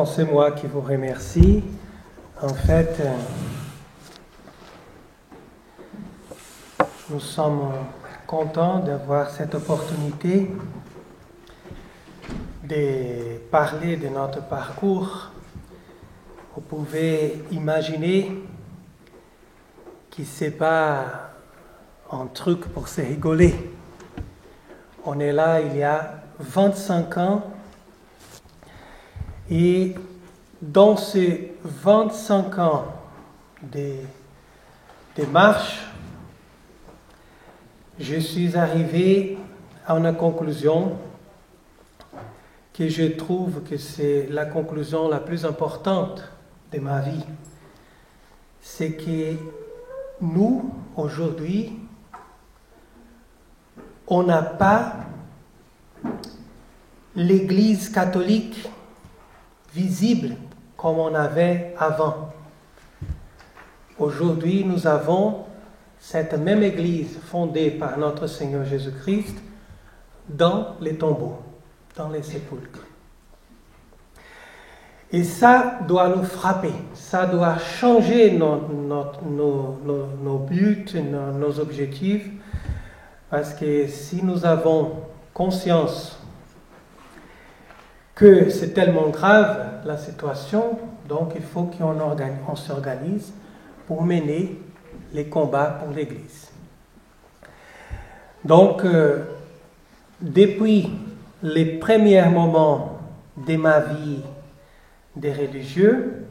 C'est moi qui vous remercie. En fait, nous sommes contents d'avoir cette opportunité de parler de notre parcours. Vous pouvez imaginer que ce n'est pas un truc pour se rigoler. On est là il y a 25 ans et dans ces 25 ans de marche, je suis arrivé à une conclusion que je trouve que c'est la conclusion la plus importante de ma vie. C'est que nous, aujourd'hui, on n'a pas l'Église catholique visible comme on avait avant. Aujourd'hui, nous avons cette même Église fondée par notre Seigneur Jésus-Christ dans les tombeaux, dans les sépulcres. Et ça doit nous frapper, ça doit changer nos buts, nos objectifs, parce que si nous avons conscience que c'est tellement grave la situation, donc il faut qu'on s'organise pour mener les combats pour l'Église. Donc, depuis les premiers moments de ma vie de religieux,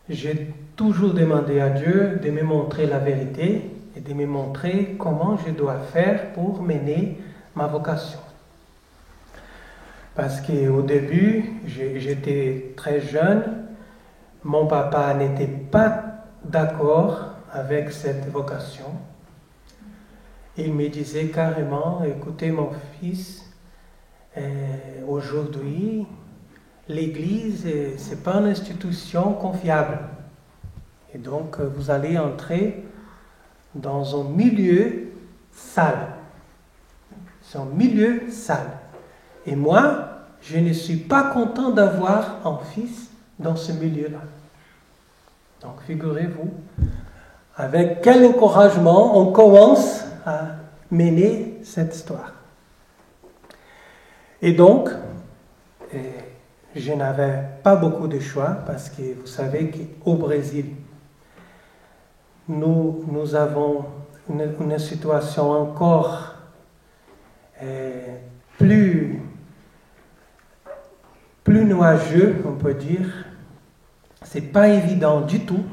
j'ai toujours demandé à Dieu de me montrer la vérité et de me montrer comment je dois faire pour mener ma vocation. Parce qu'au début, j'étais très jeune, mon papa n'était pas d'accord avec cette vocation. Il me disait carrément, écoutez mon fils, aujourd'hui, l'Église, ce n'est pas une institution confiable. Et donc, vous allez entrer dans un milieu sale. C'est un milieu sale. Et moi, je ne suis pas content d'avoir un fils dans ce milieu-là. Donc, figurez-vous, avec quel encouragement on commence à mener cette histoire. Et donc, je n'avais pas beaucoup de choix parce que vous savez qu'au Brésil, nous avons une situation encore plus nuageuse, on peut dire. C'est pas évident du tout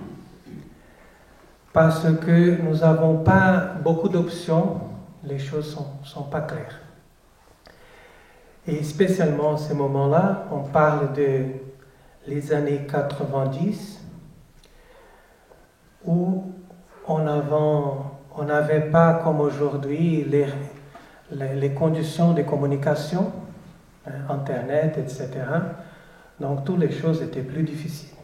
parce que nous n'avons pas beaucoup d'options, les choses sont pas claires. Et spécialement en ce moment-là, on parle de les années 90 où on n'avait pas comme aujourd'hui les conditions de communication, Internet, etc. Donc toutes les choses étaient plus difficiles.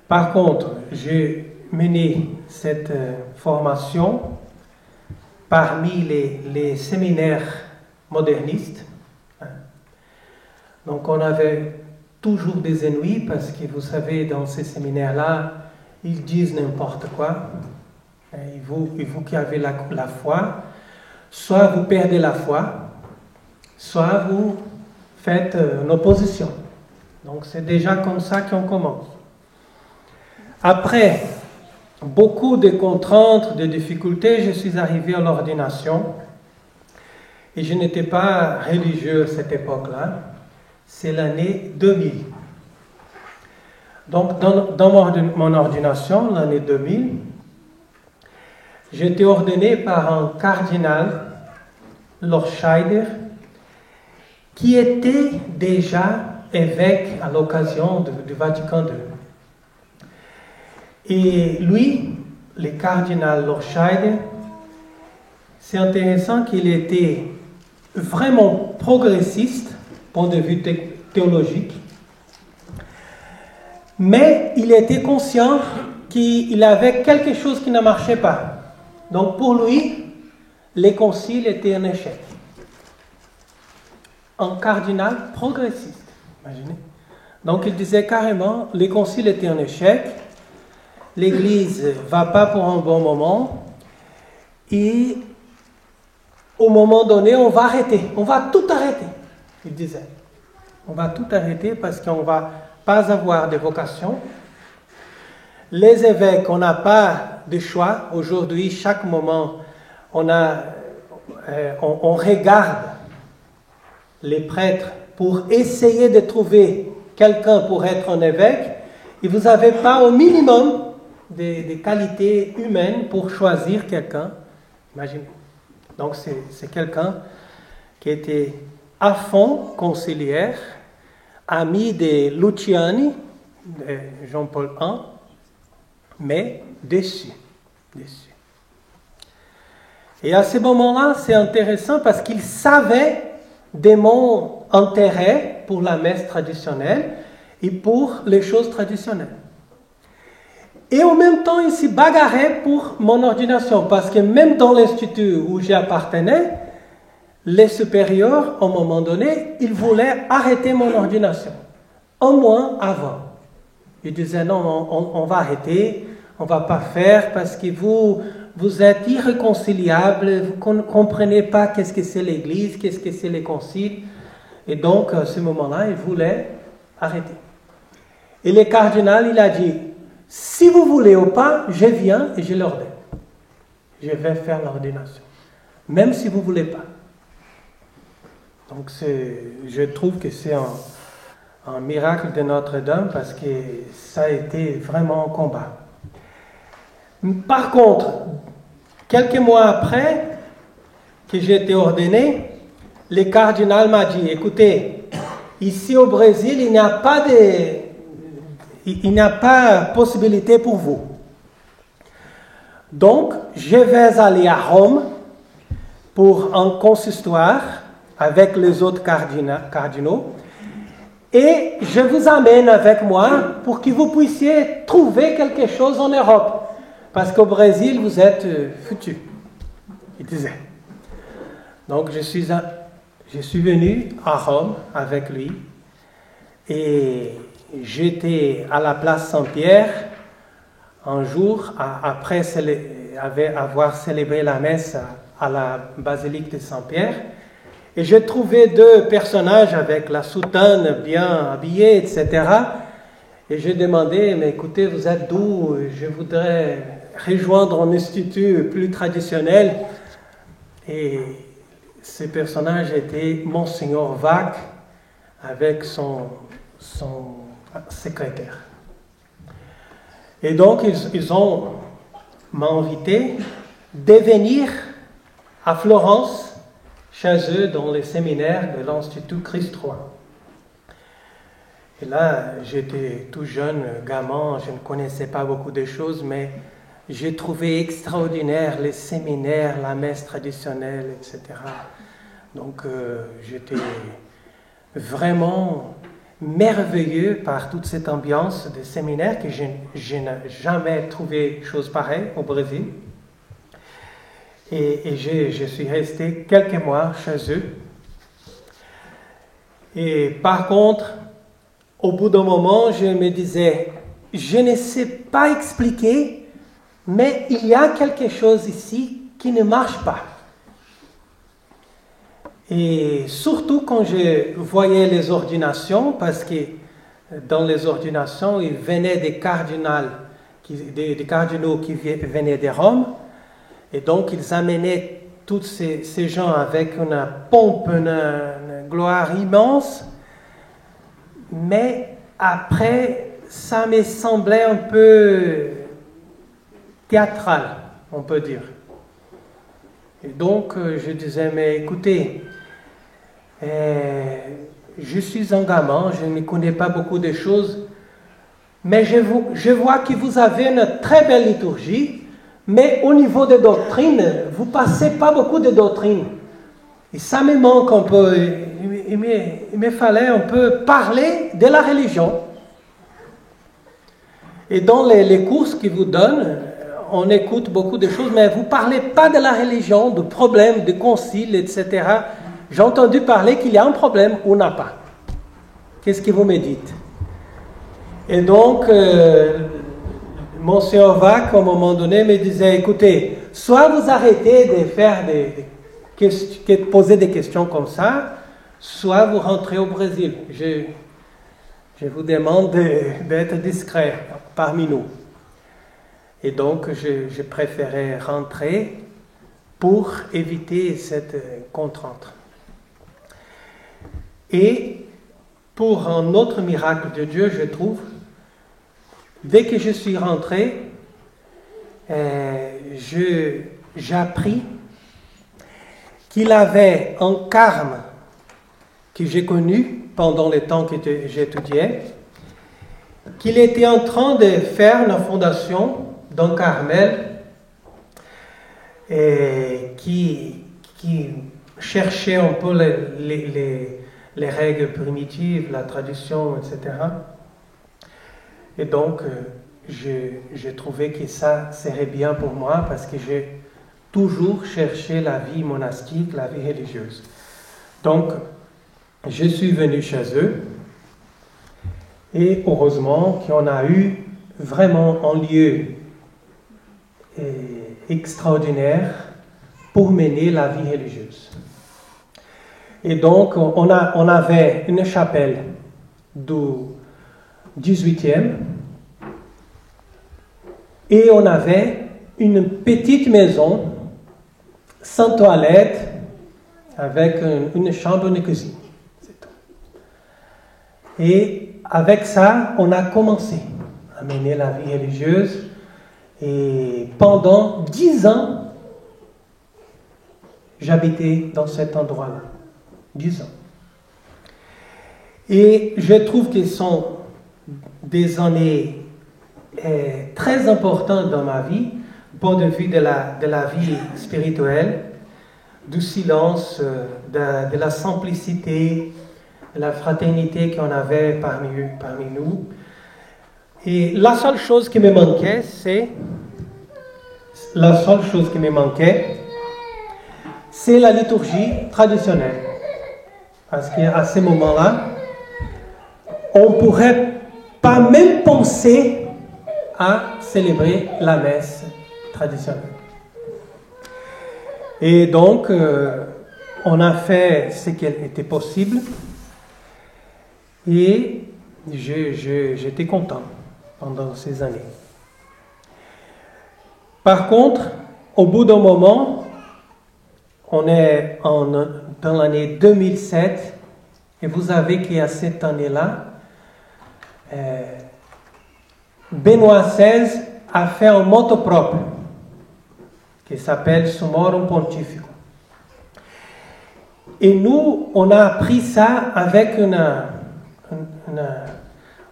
Par contre, j'ai mené cette formation parmi les séminaires modernistes. Donc on avait toujours des ennuis parce que vous savez, dans ces séminaires-là, ils disent n'importe quoi. Et vous qui avez la foi, soit vous perdez la foi, soit vous faites une opposition. Donc c'est déjà comme ça qu'on commence. Après beaucoup de contraintes, de difficultés, je suis arrivé à l'ordination. Et je n'étais pas religieux à cette époque-là. C'est l'année 2000. Donc, dans mon ordination, l'année 2000, j'étais ordonné par un cardinal, Lorscheider, qui était déjà évêque à l'occasion du Vatican II. Et lui, le cardinal Lorscheider, c'est intéressant qu'il était vraiment progressiste, point de vue théologique, mais il était conscient qu'il avait quelque chose qui ne marchait pas. Donc pour lui, les conciles étaient un échec. Un cardinal progressiste. Imaginez. Donc il disait carrément, les conciles étaient un échec, l'Église ne va pas pour un bon moment, et au moment donné, on va arrêter, on va tout arrêter, il disait. On va tout arrêter parce qu'on ne va pas avoir de vocation. Les évêques, on n'a pas de choix. Aujourd'hui, chaque moment, on regarde les prêtres pour essayer de trouver quelqu'un pour être un évêque. Et vous n'avez pas au minimum des qualités humaines pour choisir quelqu'un. Imaginez. Donc c'est quelqu'un qui était à fond conciliaire, ami de Luciani, de Jean-Paul I, mais déçu. Et à ce moment-là, c'est intéressant parce qu'il savait de mon intérêt pour la messe traditionnelle et pour les choses traditionnelles. Et en même temps, il s'y bagarrait pour mon ordination, parce que même dans l'institut où j'appartenais, les supérieurs, à un moment donné, ils voulaient arrêter mon ordination, un mois avant. Ils disaient non, on va arrêter, on ne va pas faire, parce que vous êtes irréconciliables, vous ne comprenez pas qu'est-ce que c'est l'Église, qu'est-ce que c'est les conciles. Et donc, à ce moment-là, ils voulaient arrêter. Et le cardinal, il a dit, si vous voulez ou pas, je viens et je l'ordonne. Je vais faire l'ordination, même si vous ne voulez pas. Donc, je trouve que c'est un miracle de Notre-Dame parce que ça a été vraiment un combat. Par contre, quelques mois après que j'ai été ordonné, le cardinal m'a dit, écoutez, ici au Brésil, il n'y a pas possibilité pour vous. Donc, je vais aller à Rome pour un consistoire avec les autres cardinaux et je vous amène avec moi pour que vous puissiez trouver quelque chose en Europe. Parce qu'au Brésil, vous êtes foutus, il disait. Donc, je suis venu à Rome avec lui et j'étais à la place Saint-Pierre un jour après avoir célébré la messe à la basilique de Saint-Pierre. Et j'ai trouvé deux personnages avec la soutane bien habillés, etc. Et j'ai demandé, mais écoutez, vous êtes d'où? Je voudrais rejoindre un institut plus traditionnel. Et ces personnages étaient Monseigneur Vac avec son secrétaire. Et donc, ils m'ont invité de venir à Florence, chez eux, dans le séminaire de l'Institut Christ III. Et là, j'étais tout jeune, gamin, je ne connaissais pas beaucoup de choses, mais j'ai trouvé extraordinaire les séminaires, la messe traditionnelle, etc. Donc, j'étais vraiment merveilleux par toute cette ambiance de séminaire que je n'ai jamais trouvé chose pareille au Brésil. Et je suis resté quelques mois chez eux. Et par contre, au bout d'un moment, je me disais, je ne sais pas expliquer, mais il y a quelque chose ici qui ne marche pas. Et surtout quand je voyais les ordinations, parce que dans les ordinations, il venait des cardinaux qui venaient de Rome, et donc ils amenaient tous ces gens avec une pompe, une gloire immense, mais après, ça me semblait un peu théâtral, on peut dire. Et donc, je disais, mais écoutez, je suis un gamin, je ne connais pas beaucoup de choses, mais je vois que vous avez une très belle liturgie, mais au niveau des doctrines, vous ne passez pas beaucoup de doctrines. Et ça me manque un peu. Il me fallait un peu parler de la religion. Et dans les cours qu'ils vous donnent, on écoute beaucoup de choses, mais vous ne parlez pas de la religion, de problèmes, de conciles, etc. J'ai entendu parler qu'il y a un problème ou n'a pas. qu'est-ce que vous me dites? Et donc, Monsieur Vac, à un moment donné, me disait, écoutez, soit vous arrêtez de faire poser des questions comme ça, soit vous rentrez au Brésil. Je vous demande d'être discret parmi nous. Et donc, je préférais rentrer pour éviter cette contrainte. Et pour un autre miracle de Dieu, je trouve, dès que je suis rentré, j'ai appris qu'il avait un carme que j'ai connu pendant le temps que j'étudiais, qu'il était en train de faire la fondation d'un Carmel et qui cherchait un peu les règles primitives, la tradition, etc. Et donc, j'ai trouvé que ça serait bien pour moi parce que j'ai toujours cherché la vie monastique, la vie religieuse. Donc, je suis venu chez eux et heureusement qu'on a eu vraiment un lieu extraordinaire pour mener la vie religieuse. Et donc, on avait une chapelle du 18e et on avait une petite maison sans toilette avec une chambre, une cuisine. C'est tout. Et avec ça, on a commencé à mener la vie religieuse et pendant 10 ans, j'habitais dans cet endroit-là. 10 ans. Et je trouve que ce sont des années très importantes dans ma vie, du point de vue de la vie spirituelle, du silence, de la simplicité, de la fraternité qu'on avait parmi nous. Et la seule chose qui me manquait, c'est la liturgie traditionnelle. Parce qu'à ce moment-là, on ne pourrait pas même penser à célébrer la messe traditionnelle. Et donc, on a fait ce qui était possible et j'étais content pendant ces années. Par contre, au bout d'un moment, on est dans l'année 2007 et vous savez qu'à cette année-là, Benoît XVI a fait un motto propre qui s'appelle Summorum Pontificum. Et nous, on a appris ça avec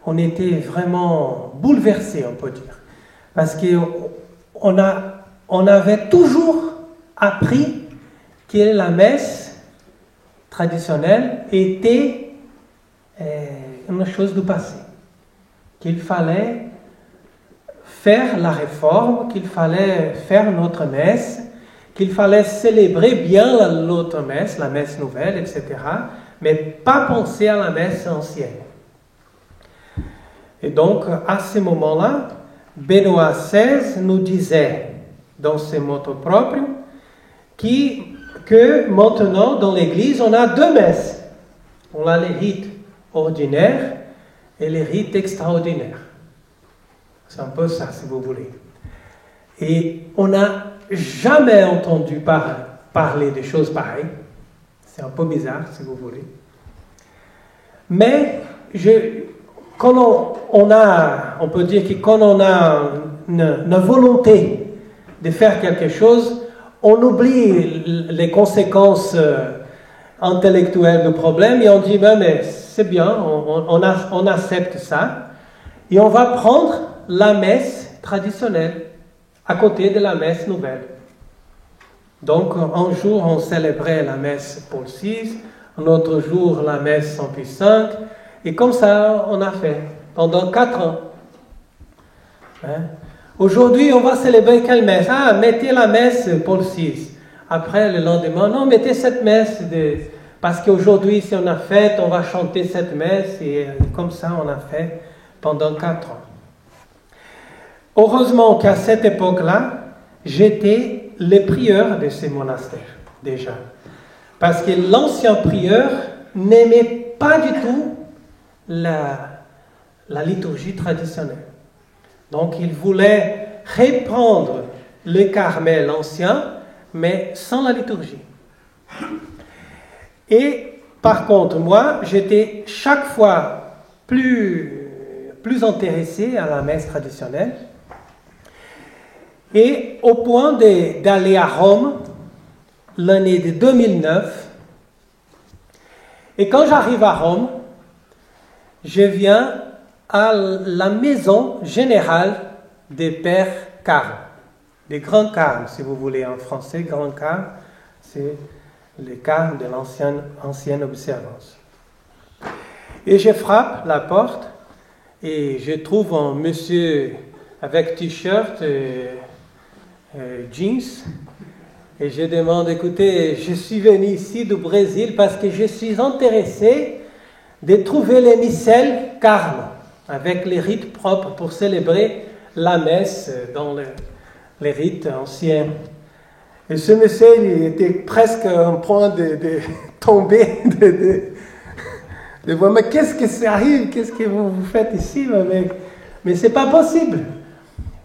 on était vraiment bouleversés, on peut dire. Parce qu'on avait toujours appris que la messe traditionnelle était une chose du passé. Qu'il fallait faire la réforme, qu'il fallait faire notre messe, qu'il fallait célébrer bien l'autre messe, la messe nouvelle, etc., mais pas penser à la messe ancienne. Et donc, à ce moment-là, Benoît XVI nous disait, dans ses mots propres, que maintenant, dans l'Église, on a 2 messes. On a les rites ordinaires et les rites extraordinaires. C'est un peu ça, si vous voulez. Et on n'a jamais entendu parler de choses pareilles. C'est un peu bizarre, si vous voulez. Mais, quand on peut dire que quand on a une volonté de faire quelque chose, on oublie les conséquences intellectuelles du problème et on dit, mais c'est bien, on accepte ça. Et on va prendre la messe traditionnelle à côté de la messe nouvelle. Donc, un jour, on célébrait la messe Paul VI, un autre jour, la messe Saint Pie V, et comme ça, on a fait pendant 4 ans. Aujourd'hui, on va célébrer quelle messe? Mettez la messe Paul VI. Après, le lendemain, non, mettez cette messe de parce qu'aujourd'hui, si on a fête, on va chanter cette messe, et comme ça, on a fait pendant 4 ans. Heureusement qu'à cette époque-là, j'étais le prieur de ces monastères, déjà. Parce que l'ancien prieur n'aimait pas du tout la liturgie traditionnelle. Donc, il voulait reprendre le Carmel ancien, mais sans la liturgie. Et par contre, moi, j'étais chaque fois plus intéressé à la messe traditionnelle. Et au point d'aller à Rome, l'année de 2009, et quand j'arrive à Rome, je viens à la maison générale des pères Carmes, des grands Carmes, si vous voulez en français, grands Carmes, c'est les Carmes de l'ancienne observance. Et je frappe la porte et je trouve un monsieur avec t-shirt, jeans, et je demande, écoutez, je suis venu ici du Brésil parce que je suis intéressé de trouver les missels Carmes, avec les rites propres pour célébrer la messe dans les rites anciens. Et ce monsieur, il était presque en point de tomber, de voir, mais qu'est-ce que ça arrive, qu'est-ce que vous faites ici, mais c'est pas possible.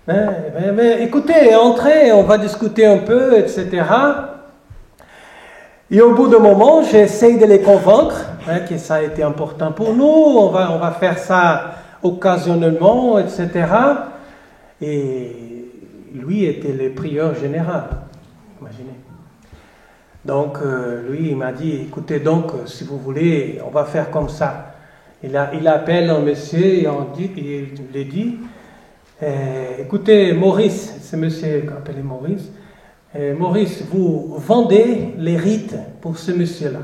Mais écoutez, entrez, on va discuter un peu, etc. Et au bout d'un moment, j'essaie de les convaincre que ça a été important pour nous, on va faire ça occasionnellement, etc. Et lui était le prieur général, imaginez. Donc, lui, il m'a dit, écoutez, donc, si vous voulez, on va faire comme ça. Il appelle un monsieur et il lui dit, écoutez, Maurice, ce monsieur appelé Maurice, Maurice, vous vendez les rites pour ce monsieur-là.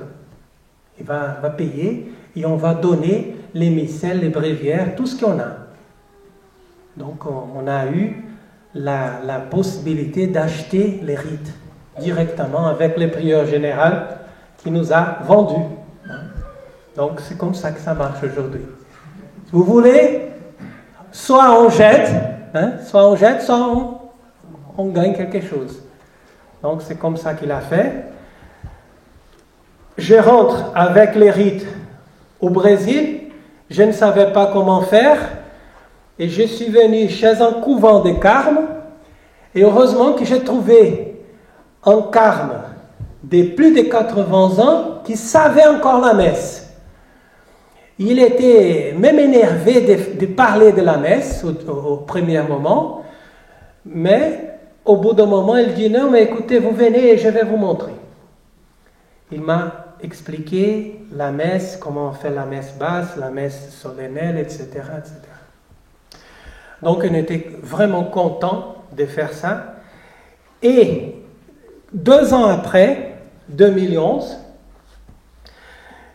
Il va payer et on va donner les missels, les bréviaires, tout ce qu'on a. Donc, on a eu la possibilité d'acheter les rites directement avec le prieur général qui nous a vendus. Donc, c'est comme ça que ça marche aujourd'hui. Si vous voulez, soit on jette, soit on gagne quelque chose. Donc, c'est comme ça qu'il a fait. Je rentre avec les rites au Brésil. Je ne savais pas comment faire. Et je suis venu chez un couvent de Carmes. Et heureusement que j'ai trouvé un Carme de plus de 80 ans qui savait encore la messe. Il était même énervé de parler de la messe au premier moment. Mais au bout d'un moment, il dit, non, mais écoutez, vous venez et je vais vous montrer. Il m'a expliqué la messe, comment on fait la messe basse, la messe solennelle, etc., etc. Donc, on était vraiment content de faire ça. Et 2 ans après, 2011,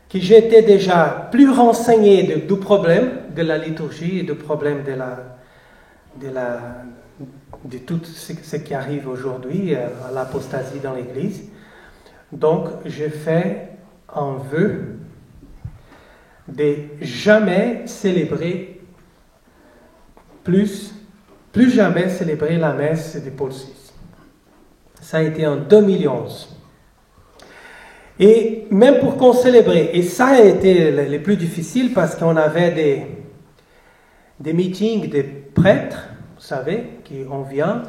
que j'étais déjà plus renseigné du problème de la liturgie et du problème de tout ce qui arrive aujourd'hui à l'apostasie dans l'Église. Donc, je fais un vœu de jamais célébrer plus jamais célébrer la messe de Paul VI. Ça a été en 2011. Et même pour qu'on célébrait, et ça a été le plus difficile parce qu'on avait des meetings des prêtres, vous savez, on vient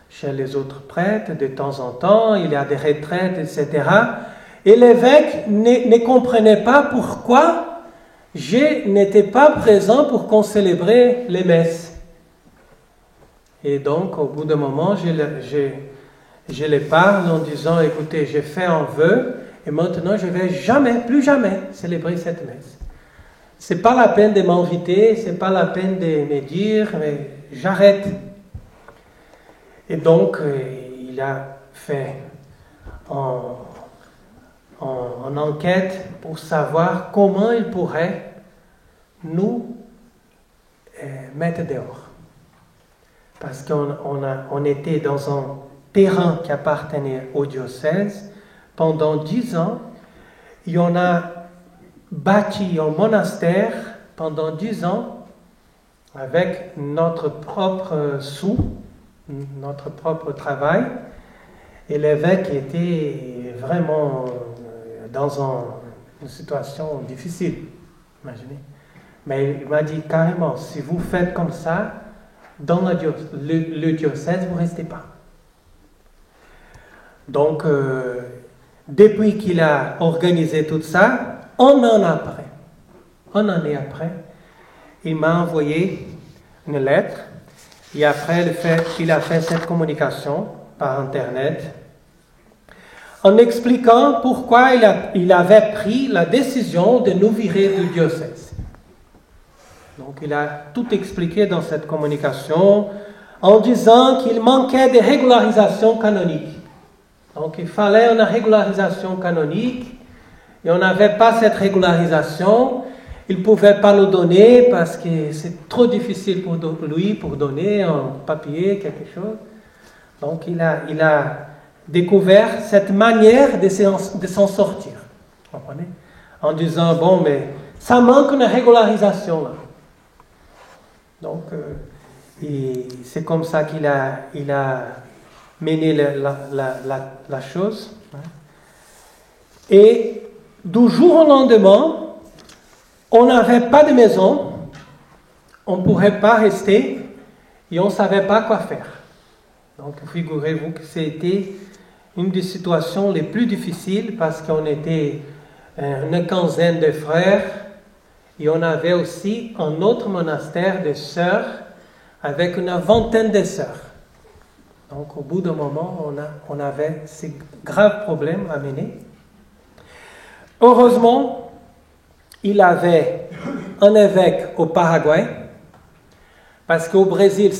chez les autres prêtres de temps en temps, il y a des retraites, etc. Et l'évêque ne comprenait pas pourquoi je n'étais pas présent pour qu'on célébrait les messes. Et donc, au bout d'un moment, je les parle en disant, écoutez, j'ai fait un vœu, et maintenant je ne vais plus jamais célébrer cette messe. Ce n'est pas la peine de m'inviter, ce n'est pas la peine de me dire, mais j'arrête. Et donc, il a fait une enquête pour savoir comment il pourrait nous mettre dehors. Parce qu'on était dans un terrain qui appartenait au diocèse pendant 10 ans. et on a bâti un monastère pendant 10 ans avec notre propre sou, notre propre travail. Et l'évêque était vraiment dans une situation difficile, imaginez. Mais il m'a dit carrément, si vous faites comme ça, dans le diocèse, vous ne restez pas. Donc, depuis qu'il a organisé tout ça, un an après, il m'a envoyé une lettre. Et après, il a fait cette communication par Internet en expliquant pourquoi il avait pris la décision de nous virer du diocèse. Donc, il a tout expliqué dans cette communication en disant qu'il manquait de régularisation canonique. Donc, il fallait une régularisation canonique et on n'avait pas cette régularisation. Il ne pouvait pas nous donner parce que c'est trop difficile pour lui pour donner un papier, quelque chose. Donc, il a découvert cette manière de s'en sortir. Vous comprenez? En disant, bon, mais ça manque une régularisation là. Donc, c'est comme ça qu'il a mené la chose. Et du jour au lendemain, on n'avait pas de maison, on ne pourrait pas rester et on ne savait pas quoi faire. Donc, figurez-vous que c'était une des situations les plus difficiles parce qu'on était une quinzaine de frères et on avait aussi un autre monastère de sœurs avec une vingtaine de sœurs. Donc, au bout d'un moment, on avait ces graves problèmes à mener. Heureusement, il avait un évêque au Paraguay, parce qu'au Brésil,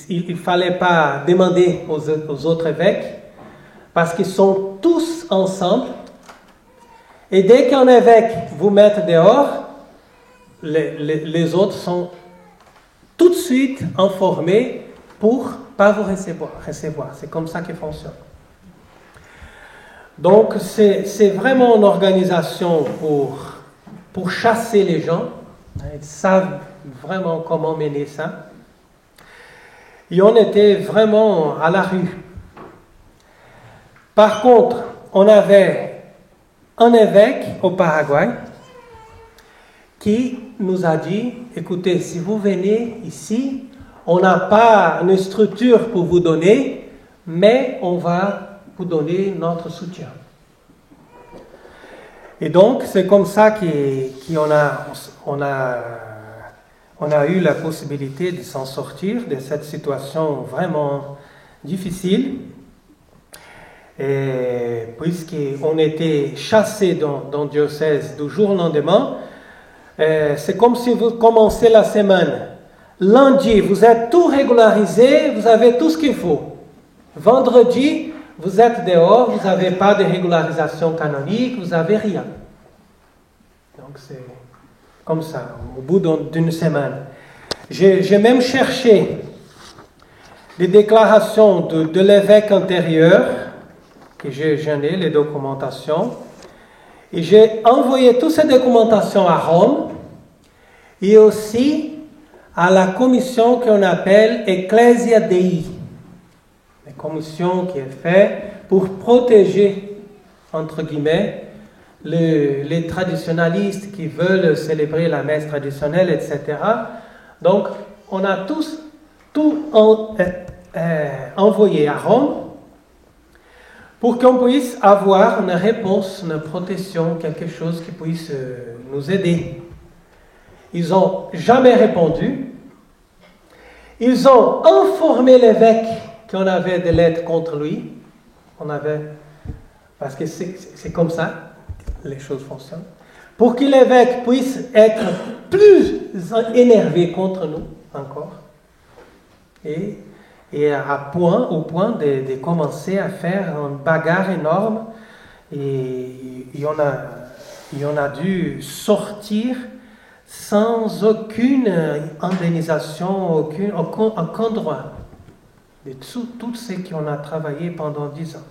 il ne fallait pas demander aux autres évêques, parce qu'ils sont tous ensemble. Et dès qu'un évêque vous met dehors, les autres sont tout de suite informés pour ne pas vous recevoir. C'est comme ça qu'il fonctionne. Donc, c'est vraiment une organisation pour chasser les gens. Ils savent vraiment comment mener ça. Et on était vraiment à la rue. Par contre, on avait un évêque au Paraguay qui nous a dit, écoutez, si vous venez ici, on n'a pas une structure pour vous donner, mais on va vous donner notre soutien. Et donc, c'est comme ça qu'on a eu la possibilité de s'en sortir de cette situation vraiment difficile. Et puisqu'on était chassé dans le diocèse du jour au lendemain, c'est comme si vous commencez la semaine. Lundi, vous êtes tout régularisé, vous avez tout ce qu'il faut. Vendredi, vous êtes dehors, vous n'avez pas de régularisation canonique, vous n'avez rien. Donc c'est comme ça, au bout d'une semaine. J'ai même cherché les déclarations de l'évêque antérieur, que j'en ai, les documentations, et j'ai envoyé toutes ces documentations à Rome, et aussi à la commission qu'on appelle Ecclesia Dei. La commission qui est faite pour protéger, entre guillemets, les traditionalistes qui veulent célébrer la messe traditionnelle, etc. Donc, on a tout envoyé à Rome pour qu'on puisse avoir une réponse, une protection, quelque chose qui puisse nous aider. Ils n'ont jamais répondu. Ils ont informé l'évêque qu'on avait des lettres contre lui. Parce que c'est comme ça que les choses fonctionnent. Pour que l'évêque puisse être plus énervé contre nous encore. Et au point de commencer à faire une bagarre énorme. Et on a dû sortir sans aucune indemnisation, aucun droit de tout ce qu'on a travaillé pendant 10 ans.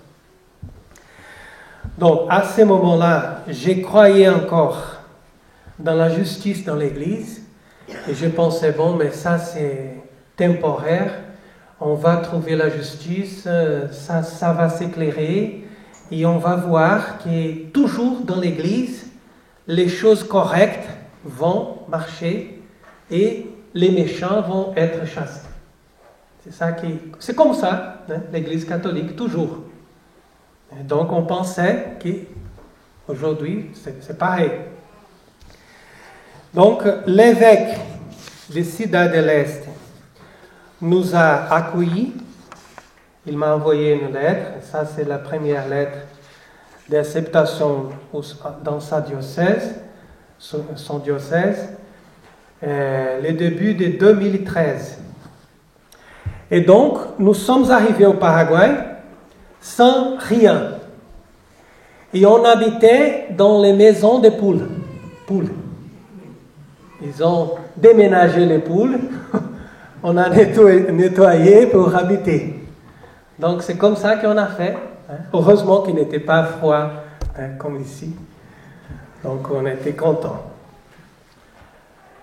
Donc, à ce moment-là, j'ai croyé encore dans la justice dans l'Église. Et je pensais, bon, mais ça c'est temporaire. On va trouver la justice, ça va s'éclairer. Et on va voir que toujours dans l'Église, les choses correctes vont marcher et les méchants vont être chassés. C'est comme ça, hein, l'Église catholique, toujours. Et donc on pensait qu'aujourd'hui, c'est pareil. Donc l'évêque de Ciudad del Este nous a accueillis. Il m'a envoyé une lettre. Ça, c'est la première lettre d'acceptation dans sa diocèse, son diocèse, le début de 2013. Et donc, nous sommes arrivés au Paraguay sans rien. Et on habitait dans les maisons de poules. Ils ont déménagé les poules. On a nettoyé pour habiter. Donc c'est comme ça qu'on a fait. Hein. Heureusement qu'il n'était pas froid comme ici. Donc on était contents.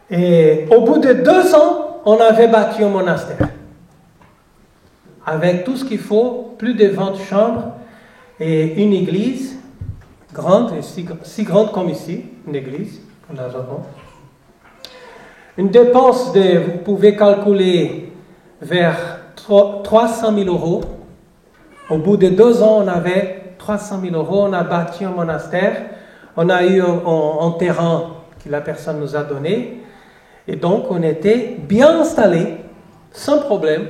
Et au bout de 2 ans, on avait bâti un monastère. Avec tout ce qu'il faut, plus de 20 chambres et une église grande, si grande comme ici, une église, nous avons. Une dépense vous pouvez calculer vers 300 000 euros. Au bout de 2 ans, on avait 300 000 euros. On a bâti un monastère. On a eu un terrain que la personne nous a donné. Et donc, on était bien installés, sans problème.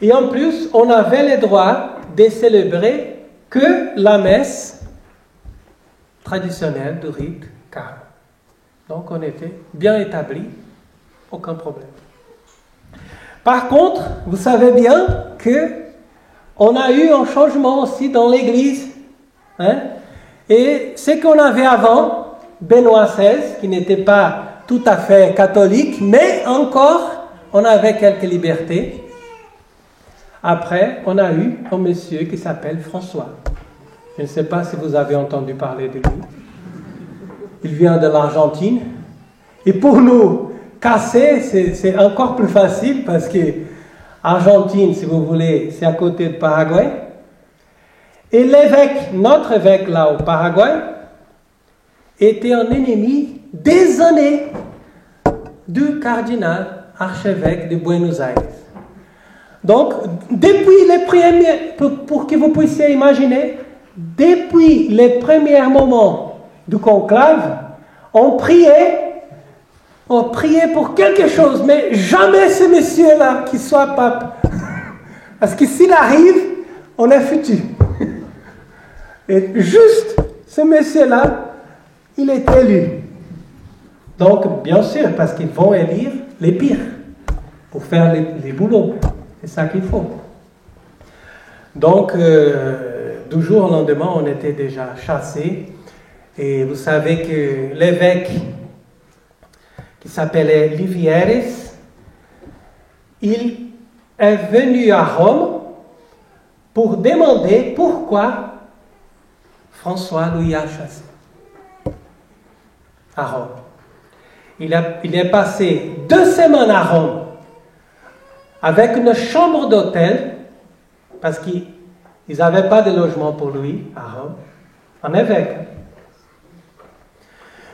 Et en plus, on avait le droit de célébrer que la messe traditionnelle du rite carme. Donc, on était bien établis, aucun problème. Par contre, vous savez bien qu'on a eu un changement aussi dans l'Église. Hein? Et ce qu'on avait avant, Benoît XVI, qui n'était pas tout à fait catholique, mais encore, on avait quelques libertés. Après, on a eu un monsieur qui s'appelle François. Je ne sais pas si vous avez entendu parler de lui. Il vient de l'Argentine. Et pour nous casser, c'est encore plus facile parce que Argentine, si vous voulez, c'est à côté de Paraguay. Et l'évêque, notre évêque là au Paraguay, était un ennemi des années du cardinal archevêque de Buenos Aires. Donc, depuis les premiers, pour que vous puissiez imaginer, depuis les premiers moments du conclave, on priait pour quelque chose, mais jamais ce monsieur-là qui soit pape. Parce que s'il arrive, on est foutu. Et juste ce monsieur-là, il est élu. Donc, bien sûr, parce qu'ils vont élire les pires pour faire les boulots. C'est ça qu'il faut. Donc, du jour au lendemain, on était déjà chassés. Et vous savez que l'évêque, qui s'appelait Livieres, il est venu à Rome pour demander pourquoi François lui a chassé à Rome. Il est passé 2 semaines à Rome avec une chambre d'hôtel parce qu'ils n'avaient pas de logement pour lui à Rome, un évêque.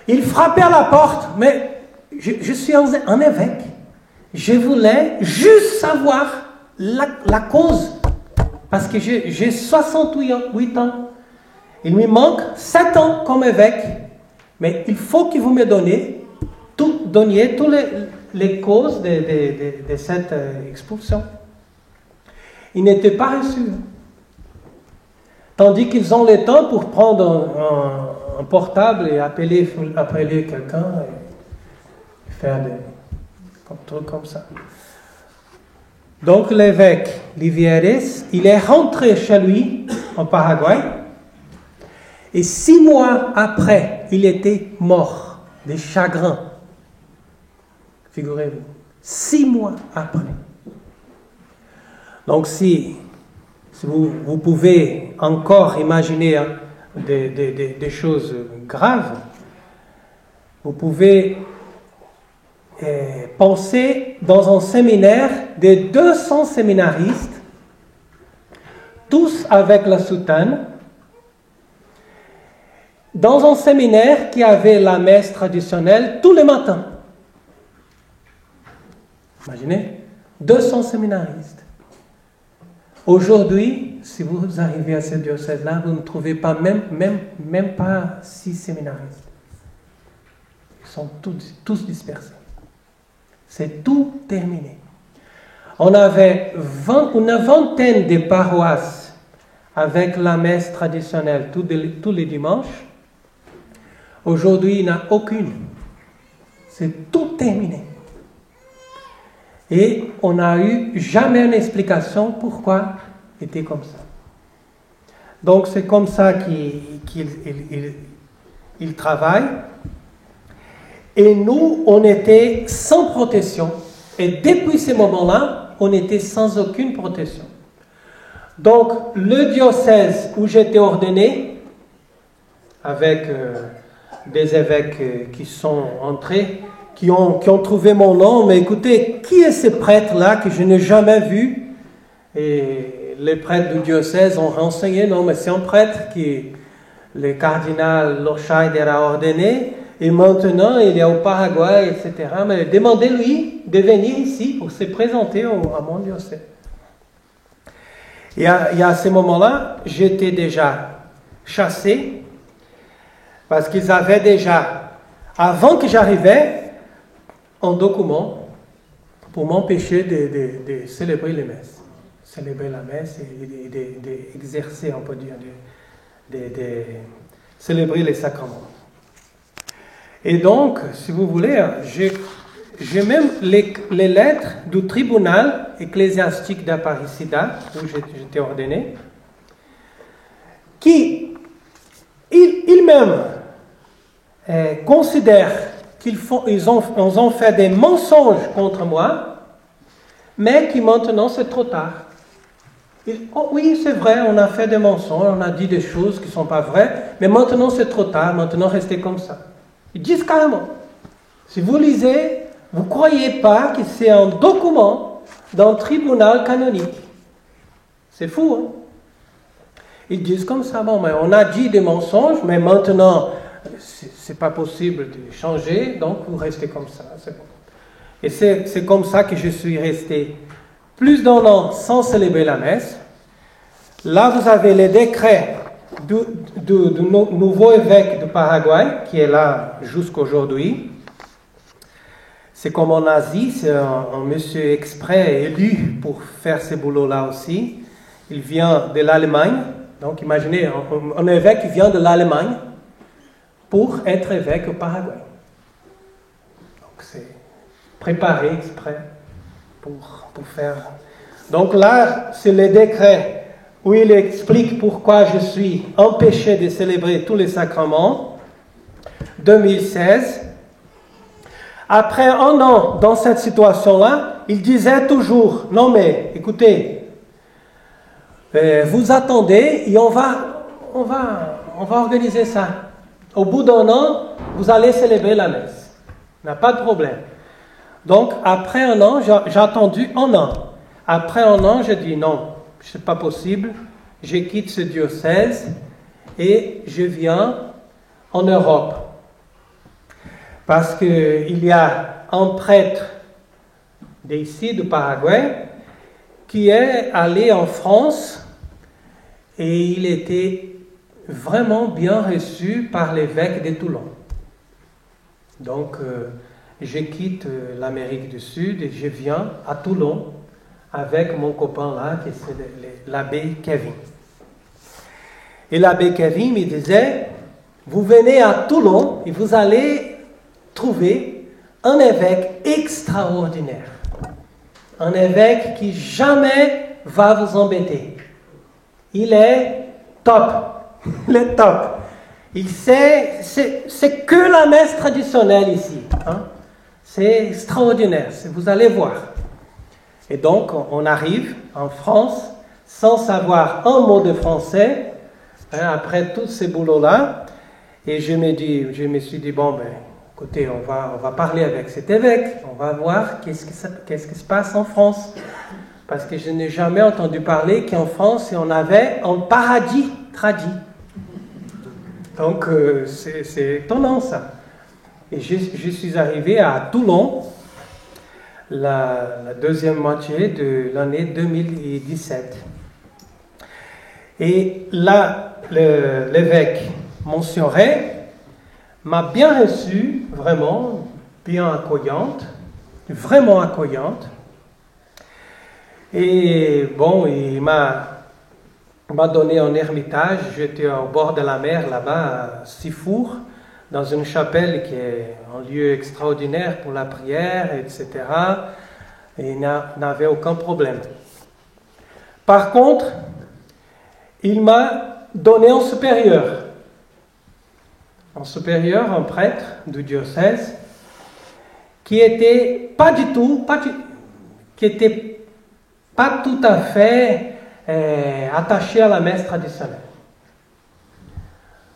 Il frappait à la porte, mais je suis un évêque. Je voulais juste savoir la cause. Parce que j'ai 68 ans. Il me manque 7 ans comme évêque. Mais il faut que vous me donniez toutes les causes de cette expulsion. Il n'était pas reçu. Tandis qu'ils ont le temps pour prendre un portable et appeler quelqu'un et faire des trucs comme ça. Donc l'évêque Livieres, il est rentré chez lui en Paraguay et 6 mois après, il était mort de chagrin. Figurez-vous, 6 mois après. Donc si si vous pouvez encore imaginer des choses graves, vous pouvez penser dans un séminaire de 200 séminaristes, tous avec la soutane, dans un séminaire qui avait la messe traditionnelle tous les matins. Imaginez, 200 séminaristes. Aujourd'hui, si vous arrivez à ce diocèse-là, vous ne trouvez pas même pas 6 séminaristes. Ils sont tous dispersés. C'est tout terminé. On avait une vingtaine de paroisses avec la messe traditionnelle tous les dimanches. Aujourd'hui, il n'y en a aucune. C'est tout terminé. Et on n'a eu jamais une explication pourquoi c'était comme ça. Donc c'est comme ça qu'il travaille. Et nous, on était sans protection. Et depuis ce moment-là, on était sans aucune protection. Donc le diocèse où j'étais ordonné, avec des évêques qui sont entrés, qui ont trouvé mon nom, mais écoutez, qui est ce prêtre-là que je n'ai jamais vu? Et les prêtres du diocèse ont renseigné, non, mais c'est un prêtre qui le cardinal Lochaide a ordonné, et maintenant il est au Paraguay, etc. Mais demandez-lui de venir ici pour se présenter à mon diocèse. Et à ce moment-là, j'étais déjà chassé, parce qu'ils avaient déjà, avant que j'arrivais, un document pour m'empêcher de célébrer les messes. Célébrer la messe et d'exercer, on peut dire, de célébrer les sacrements. Et donc, si vous voulez, j'ai même les lettres du tribunal ecclésiastique d'Aparicida, où j'étais ordonné, qui, ils-mêmes, considèrent ils ont fait des mensonges contre moi, mais qui maintenant c'est trop tard. Oui, c'est vrai, on a fait des mensonges, on a dit des choses qui ne sont pas vraies, mais maintenant c'est trop tard, maintenant restez comme ça. Ils disent carrément, si vous lisez, vous ne croyez pas que c'est un document d'un tribunal canonique. C'est fou, hein? Ils disent comme ça, bon, mais on a dit des mensonges, mais maintenant c'est pas possible de changer, donc vous restez comme ça, c'est bon. Et c'est comme ça que je suis resté plus d'un an sans célébrer la messe. Là, vous avez les décrets du nouveau évêque du Paraguay, qui est là jusqu'aujourd'hui. C'est comme en Asie, c'est un monsieur exprès élu pour faire ce boulot-là aussi. Il vient de l'Allemagne, donc imaginez, un évêque qui vient de l'Allemagne pour être évêque au Paraguay. Donc c'est préparé exprès pour faire. Donc là, c'est le décret où il explique pourquoi je suis empêché de célébrer tous les sacrements. 2016. Après un an dans cette situation-là, il disait toujours, non mais écoutez, vous attendez et on va organiser ça. Au bout d'un an, vous allez célébrer la messe. Il n'y a pas de problème. Donc, après un an, j'ai attendu un an. Après un an, j'ai dit non, ce n'est pas possible. Je quitte ce diocèse et je viens en Europe. Parce qu'il y a un prêtre d'ici, du Paraguay, qui est allé en France et il était vraiment bien reçu par l'évêque de Toulon. Donc, je quitte l'Amérique du Sud et je viens à Toulon avec mon copain là, qui c'est l'abbé Kevin. Et l'abbé Kevin me disait, vous venez à Toulon et vous allez trouver un évêque extraordinaire. Un évêque qui jamais va vous embêter. Il est top. Il est top. Il sait, c'est que la messe traditionnelle ici. Hein? C'est extraordinaire. Vous allez voir. Et donc, on arrive en France. sans savoir un mot de français, hein, après tous ces boulots-là. Et je me suis dit, bon, ben, écoutez, on va parler avec cet évêque, on va voir qu'est-ce qui se passe en France. Parce que je n'ai jamais entendu parler qu'en France, on avait un paradis traduit. Donc, c'est étonnant ça. Et je suis arrivé à Toulon, la deuxième moitié de l'année 2017. Et là, l'évêque Monsioret m'a bien reçu, vraiment bien accueillante, vraiment accueillante. Et bon, il m'a donné un ermitage. J'étais au bord de la mer, là-bas, à Sifour, dans une chapelle qui est un lieu extraordinaire pour la prière, etc. Et il n'avait aucun problème. Par contre, il m'a donné un supérieur, un prêtre du diocèse, qui était pas tout à fait attaché à la messe traditionnelle.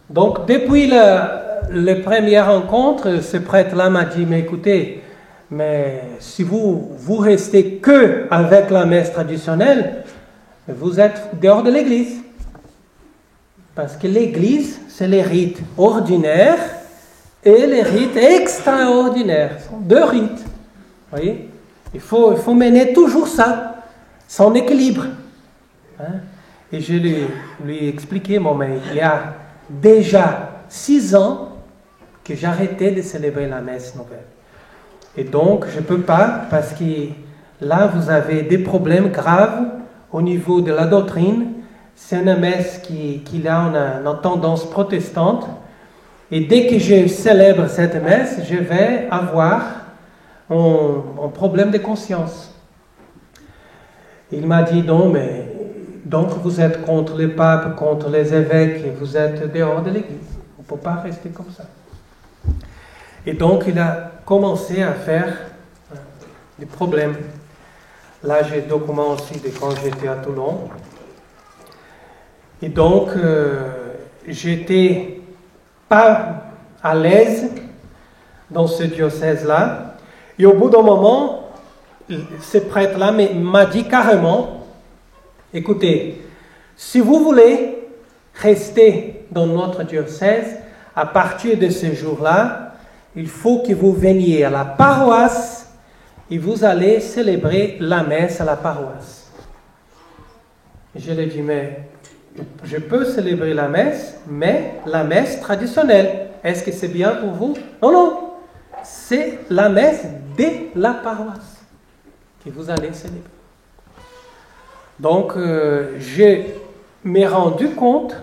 Donc, depuis la première rencontre, ce prêtre-là m'a dit, mais écoutez, mais si vous restez que avec la messe traditionnelle, vous êtes dehors de l'église. Parce que l'église, c'est les rites ordinaires et les rites extraordinaires. Ce sont deux rites. Vous voyez? Il faut mener toujours ça, son équilibre. Hein? Et je lui ai expliqué, mais il y a déjà 6 ans que j'arrêtais de célébrer la messe nouvelle. Et donc, je ne peux pas, parce que là, vous avez des problèmes graves au niveau de la doctrine. C'est une messe qui a une tendance protestante. Et dès que je célèbre cette messe, je vais avoir un problème de conscience. Il m'a dit, non, mais donc vous êtes contre les papes, contre les évêques, et vous êtes dehors de l'église. On ne peut pas rester comme ça. Et donc il a commencé à faire des problèmes. Là, j'ai le document aussi de quand j'étais à Toulon. Et donc, j'étais pas à l'aise dans ce diocèse-là. Et au bout d'un moment, ce prêtre-là m'a dit carrément, écoutez, si vous voulez rester dans notre diocèse, à partir de ce jour-là, il faut que vous veniez à la paroisse et vous allez célébrer la messe à la paroisse. Je lui ai dit, mais je peux célébrer la messe, mais la messe traditionnelle. Est-ce que c'est bien pour vous? Non, non. C'est la messe de la paroisse que vous allez célébrer. Donc, je m'ai rendu compte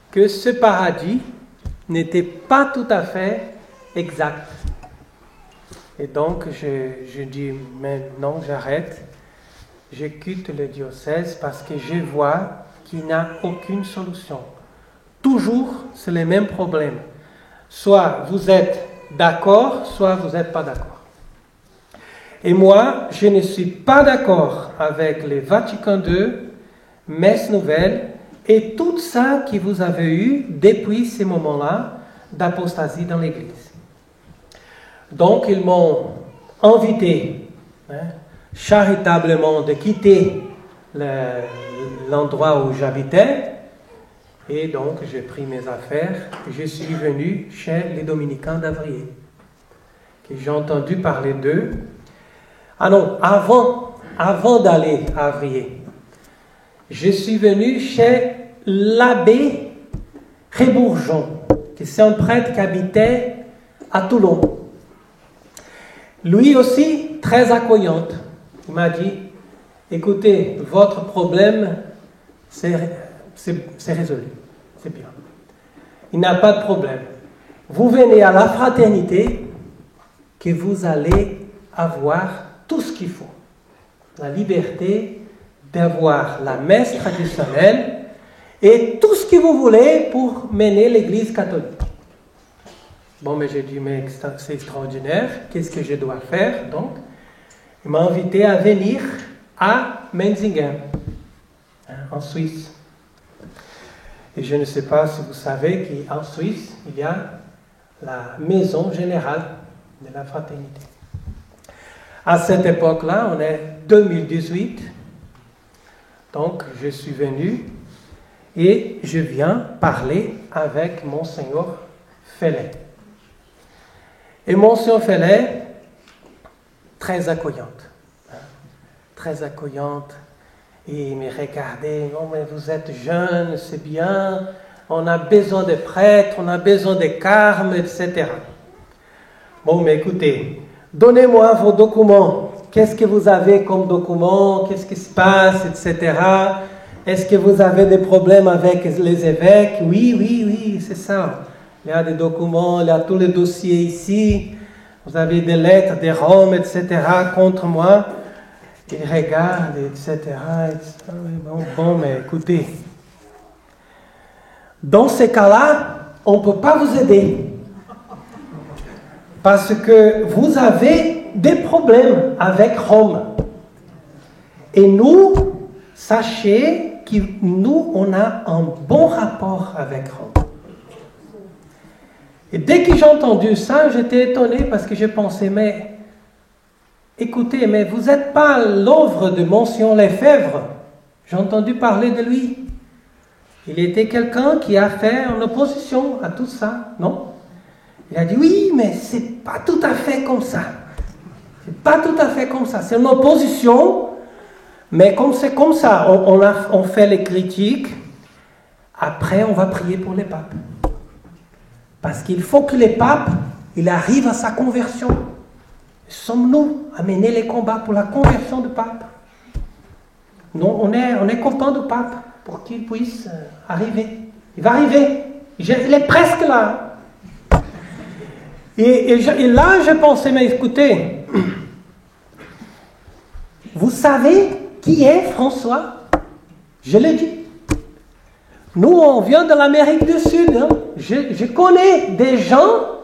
que ce paradis n'était pas tout à fait exact. Et donc, je dis, mais non, j'arrête. Je quitte le diocèse parce que je vois qu'il n'y a aucune solution. Toujours, c'est le même problème. Soit vous êtes d'accord, soit vous n'êtes pas d'accord. Et moi, je ne suis pas d'accord avec le Vatican II, messe nouvelle, et tout ça que vous avez eu depuis ce moment-là d'apostasie dans l'Église. Donc, ils m'ont invité, charitablement, de quitter l'endroit où j'habitais. Et donc, j'ai pris mes affaires et je suis venu chez les Dominicains d'Avrier, que j'ai entendu parler d'eux. Ah non, avant d'aller à Avrier, je suis venu chez l'abbé Rébourgeon, qui c'est un prêtre qui habitait à Toulon. Lui aussi, très accueillante. Il m'a dit, écoutez, votre problème, c'est résolu. C'est bien. Il n'y a pas de problème. Vous venez à la fraternité que vous allez avoir tout ce qu'il faut. La liberté d'avoir la messe traditionnelle et tout ce que vous voulez pour mener l'Église catholique. Bon, mais j'ai dit, mais c'est extraordinaire. Qu'est-ce que je dois faire, donc? Il m'a invité à venir à Menzingen. en Suisse. Et je ne sais pas si vous savez qu'en Suisse, il y a la maison générale de la fraternité. À cette époque-là, on est 2018, donc je suis venu et je viens parler avec Monseigneur Fellet. Et Monseigneur Fellet, très accueillante, et il me regardait, non mais vous êtes jeune, c'est bien, on a besoin de prêtres, on a besoin de carmes, etc. Bon, mais écoutez, donnez-moi vos documents. Qu'est-ce que vous avez comme documents? Qu'est-ce qui se passe, etc. Est-ce que vous avez des problèmes avec les évêques? Oui, c'est ça. Il y a des documents, il y a tous les dossiers ici. Vous avez des lettres de Rome, etc. contre moi. Il regarde, etc. Bon, mais écoutez. Dans ces cas-là, on ne peut pas vous aider. Parce que vous avez des problèmes avec Rome. Et nous, sachez que nous, on a un bon rapport avec Rome. Et dès que j'ai entendu ça, j'étais étonné parce que je pensais, mais écoutez, mais vous n'êtes pas l'œuvre de Monseigneur Lefebvre. J'ai entendu parler de lui. Il était quelqu'un qui a fait en opposition à tout ça, non? Il a dit, oui, mais c'est pas tout à fait comme ça. C'est pas tout à fait comme ça. C'est une opposition, mais comme c'est comme ça, on fait les critiques. Après, on va prier pour les papes. Parce qu'il faut que les papes, il arrive à sa conversion. Sommes-nous à mener les combats pour la conversion du pape? Non, on est content du pape pour qu'il puisse arriver. Il va arriver. Il est presque là. Et là, je pensais, mais écoutez, vous savez qui est François? Je l'ai dit. Nous, on vient de l'Amérique du Sud. Hein. Je connais des gens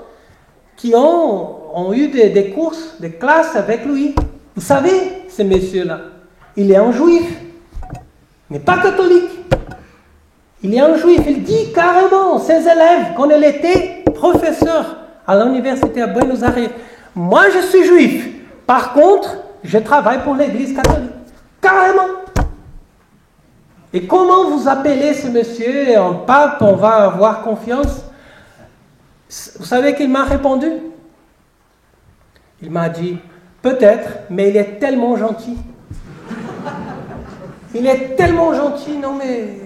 qui ont eu des courses, des classes avec lui. Vous savez, ce monsieur-là, il est un juif. Il n'est pas catholique. Il est un juif. Il dit carrément, ses élèves, quand il était professeur à l'université à Buenos Aires, moi je suis juif. Par contre, je travaille pour l'église catholique. Carrément. Et comment vous appelez ce monsieur un pape, on va avoir confiance? Vous savez qu'il m'a répondu? Il m'a dit, peut-être, mais il est tellement gentil. Il est tellement gentil, non mais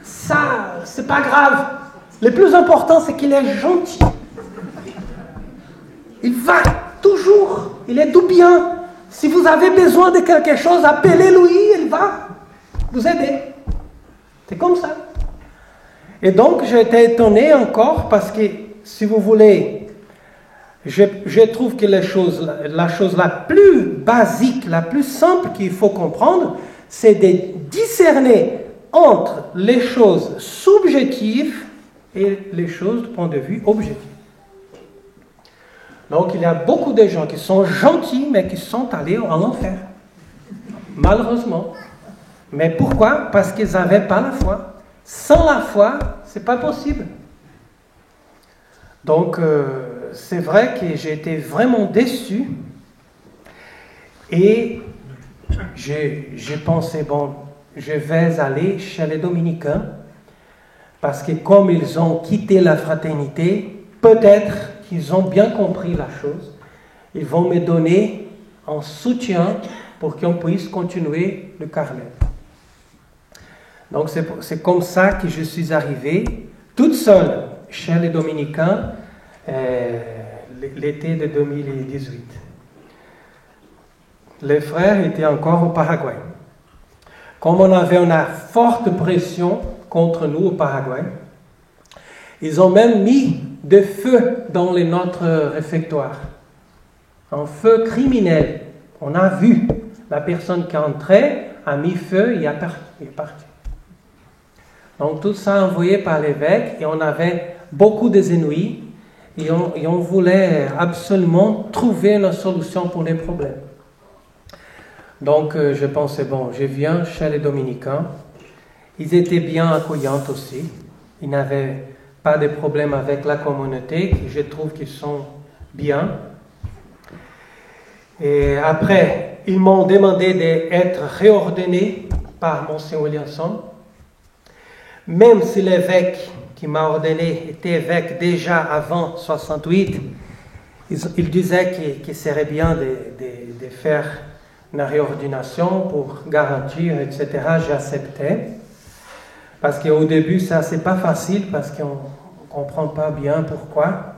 ça, c'est pas grave. Le plus important, c'est qu'il est gentil. Il va toujours, il est tout bien. Si vous avez besoin de quelque chose, appelez-lui, il va vous aider. C'est comme ça. Et donc, j'étais étonné encore parce que, si vous voulez, je trouve que la chose la plus basique, la plus simple qu'il faut comprendre, c'est de discerner entre les choses subjectives et les choses du point de vue objectif. Donc, il y a beaucoup de gens qui sont gentils, mais qui sont allés en enfer. Malheureusement. Mais pourquoi? Parce qu'ils n'avaient pas la foi. Sans la foi, ce n'est pas possible. Donc, c'est vrai que j'ai été vraiment déçu. Et j'ai pensé, bon, je vais aller chez les dominicains, parce que comme ils ont quitté la fraternité, peut-être qu'ils ont bien compris la chose. Ils vont me donner un soutien pour qu'on puisse continuer le Carmel. Donc c'est comme ça que je suis arrivé, toute seule, chez les dominicains, l'été de 2018. Les frères étaient encore au Paraguay. Comme on avait une forte pression contre nous au Paraguay, ils ont même mis des feux dans notre réfectoire. Un feu criminel. On a vu la personne qui entrait, a mis feu et est parti. Donc tout ça envoyé par l'évêque et on avait beaucoup d'ennuis et on voulait absolument trouver une solution pour les problèmes. Donc je pensais, bon, je viens chez les dominicains Ils étaient bien accueillants aussi. Ils n'avaient pas de problème avec la communauté. Je trouve qu'ils sont bien. Et après, ils m'ont demandé d'être réordonné par Monseigneur Williamson. Même si l'évêque qui m'a ordonné était évêque déjà avant 68, il disait qu'il serait bien de faire une réordination pour garantir, etc. J'acceptais. Parce qu'au début, ça, c'est pas facile parce qu'on ne comprend pas bien pourquoi.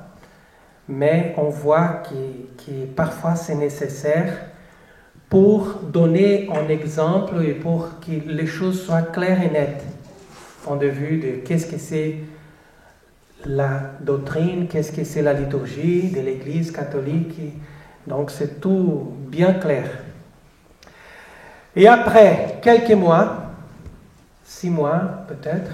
Mais on voit que parfois c'est nécessaire pour donner un exemple et pour que les choses soient claires et nettes. Point de vue de qu'est-ce que c'est la doctrine, qu'est-ce que c'est la liturgie de l'Église catholique. Donc c'est tout bien clair. Et après quelques mois, 6 mois peut-être,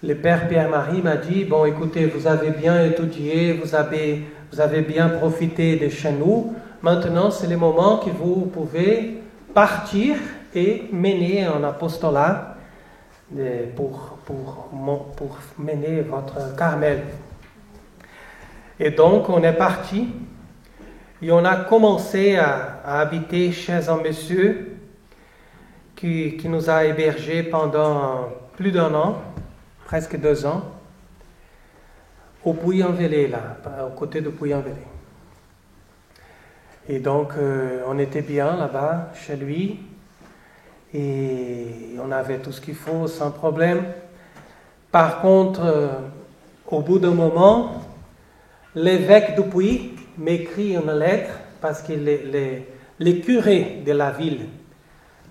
le Père Pierre-Marie m'a dit, bon écoutez, vous avez bien étudié, vous avez bien profité de chez nous, maintenant c'est le moment que vous pouvez partir et mener un apostolat pour mener votre Carmel. Et donc on est parti et on a commencé à habiter chez un monsieur qui nous a hébergés pendant plus d'1 an, presque 2 ans, au Puy-en-Velay, là, aux côtés de Puy-en-Velay. Et donc on était bien là-bas, chez lui. Et on avait tout ce qu'il faut sans problème. Par contre, au bout d'un moment, l'évêque du Puy m'écrit une lettre parce que le curé de la ville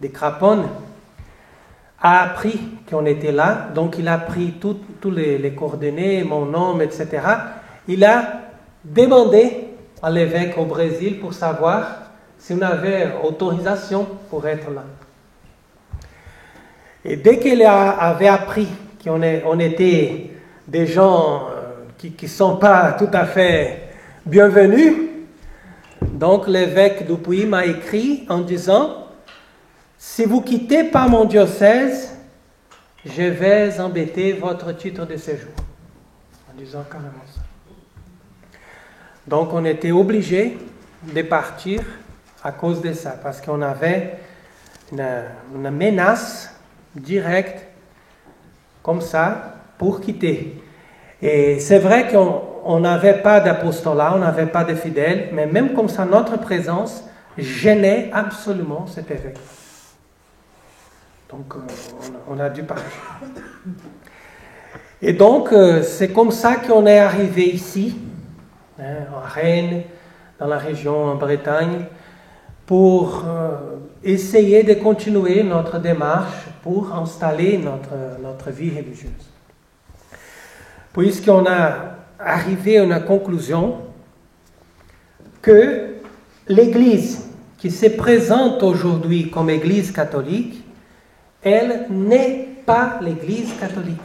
de Craponne a appris qu'on était là. Donc il a pris tous les coordonnées, mon nom, etc. Il a demandé à l'évêque au Brésil pour savoir si on avait autorisation pour être là. Et dès qu'il avait appris qu'on était des gens qui ne sont pas tout à fait bienvenus, donc l'évêque du Puy m'a écrit en disant « Si vous quittez pas mon diocèse, je vais embêter votre titre de séjour. » En disant carrément ça. Donc on était obligés de partir à cause de ça, parce qu'on avait une menace direct, comme ça, pour quitter. Et c'est vrai qu'on n'avait pas d'apostolat, on n'avait pas de fidèles, mais même comme ça, notre présence gênait absolument cet évêque. Donc, on a dû partir. Et donc, c'est comme ça qu'on est arrivé ici, en Rennes, dans la région en Bretagne, pour essayer de continuer notre démarche pour installer notre vie religieuse. Puisqu'on a arrivé à une conclusion que l'Église qui se présente aujourd'hui comme Église catholique, elle n'est pas l'Église catholique.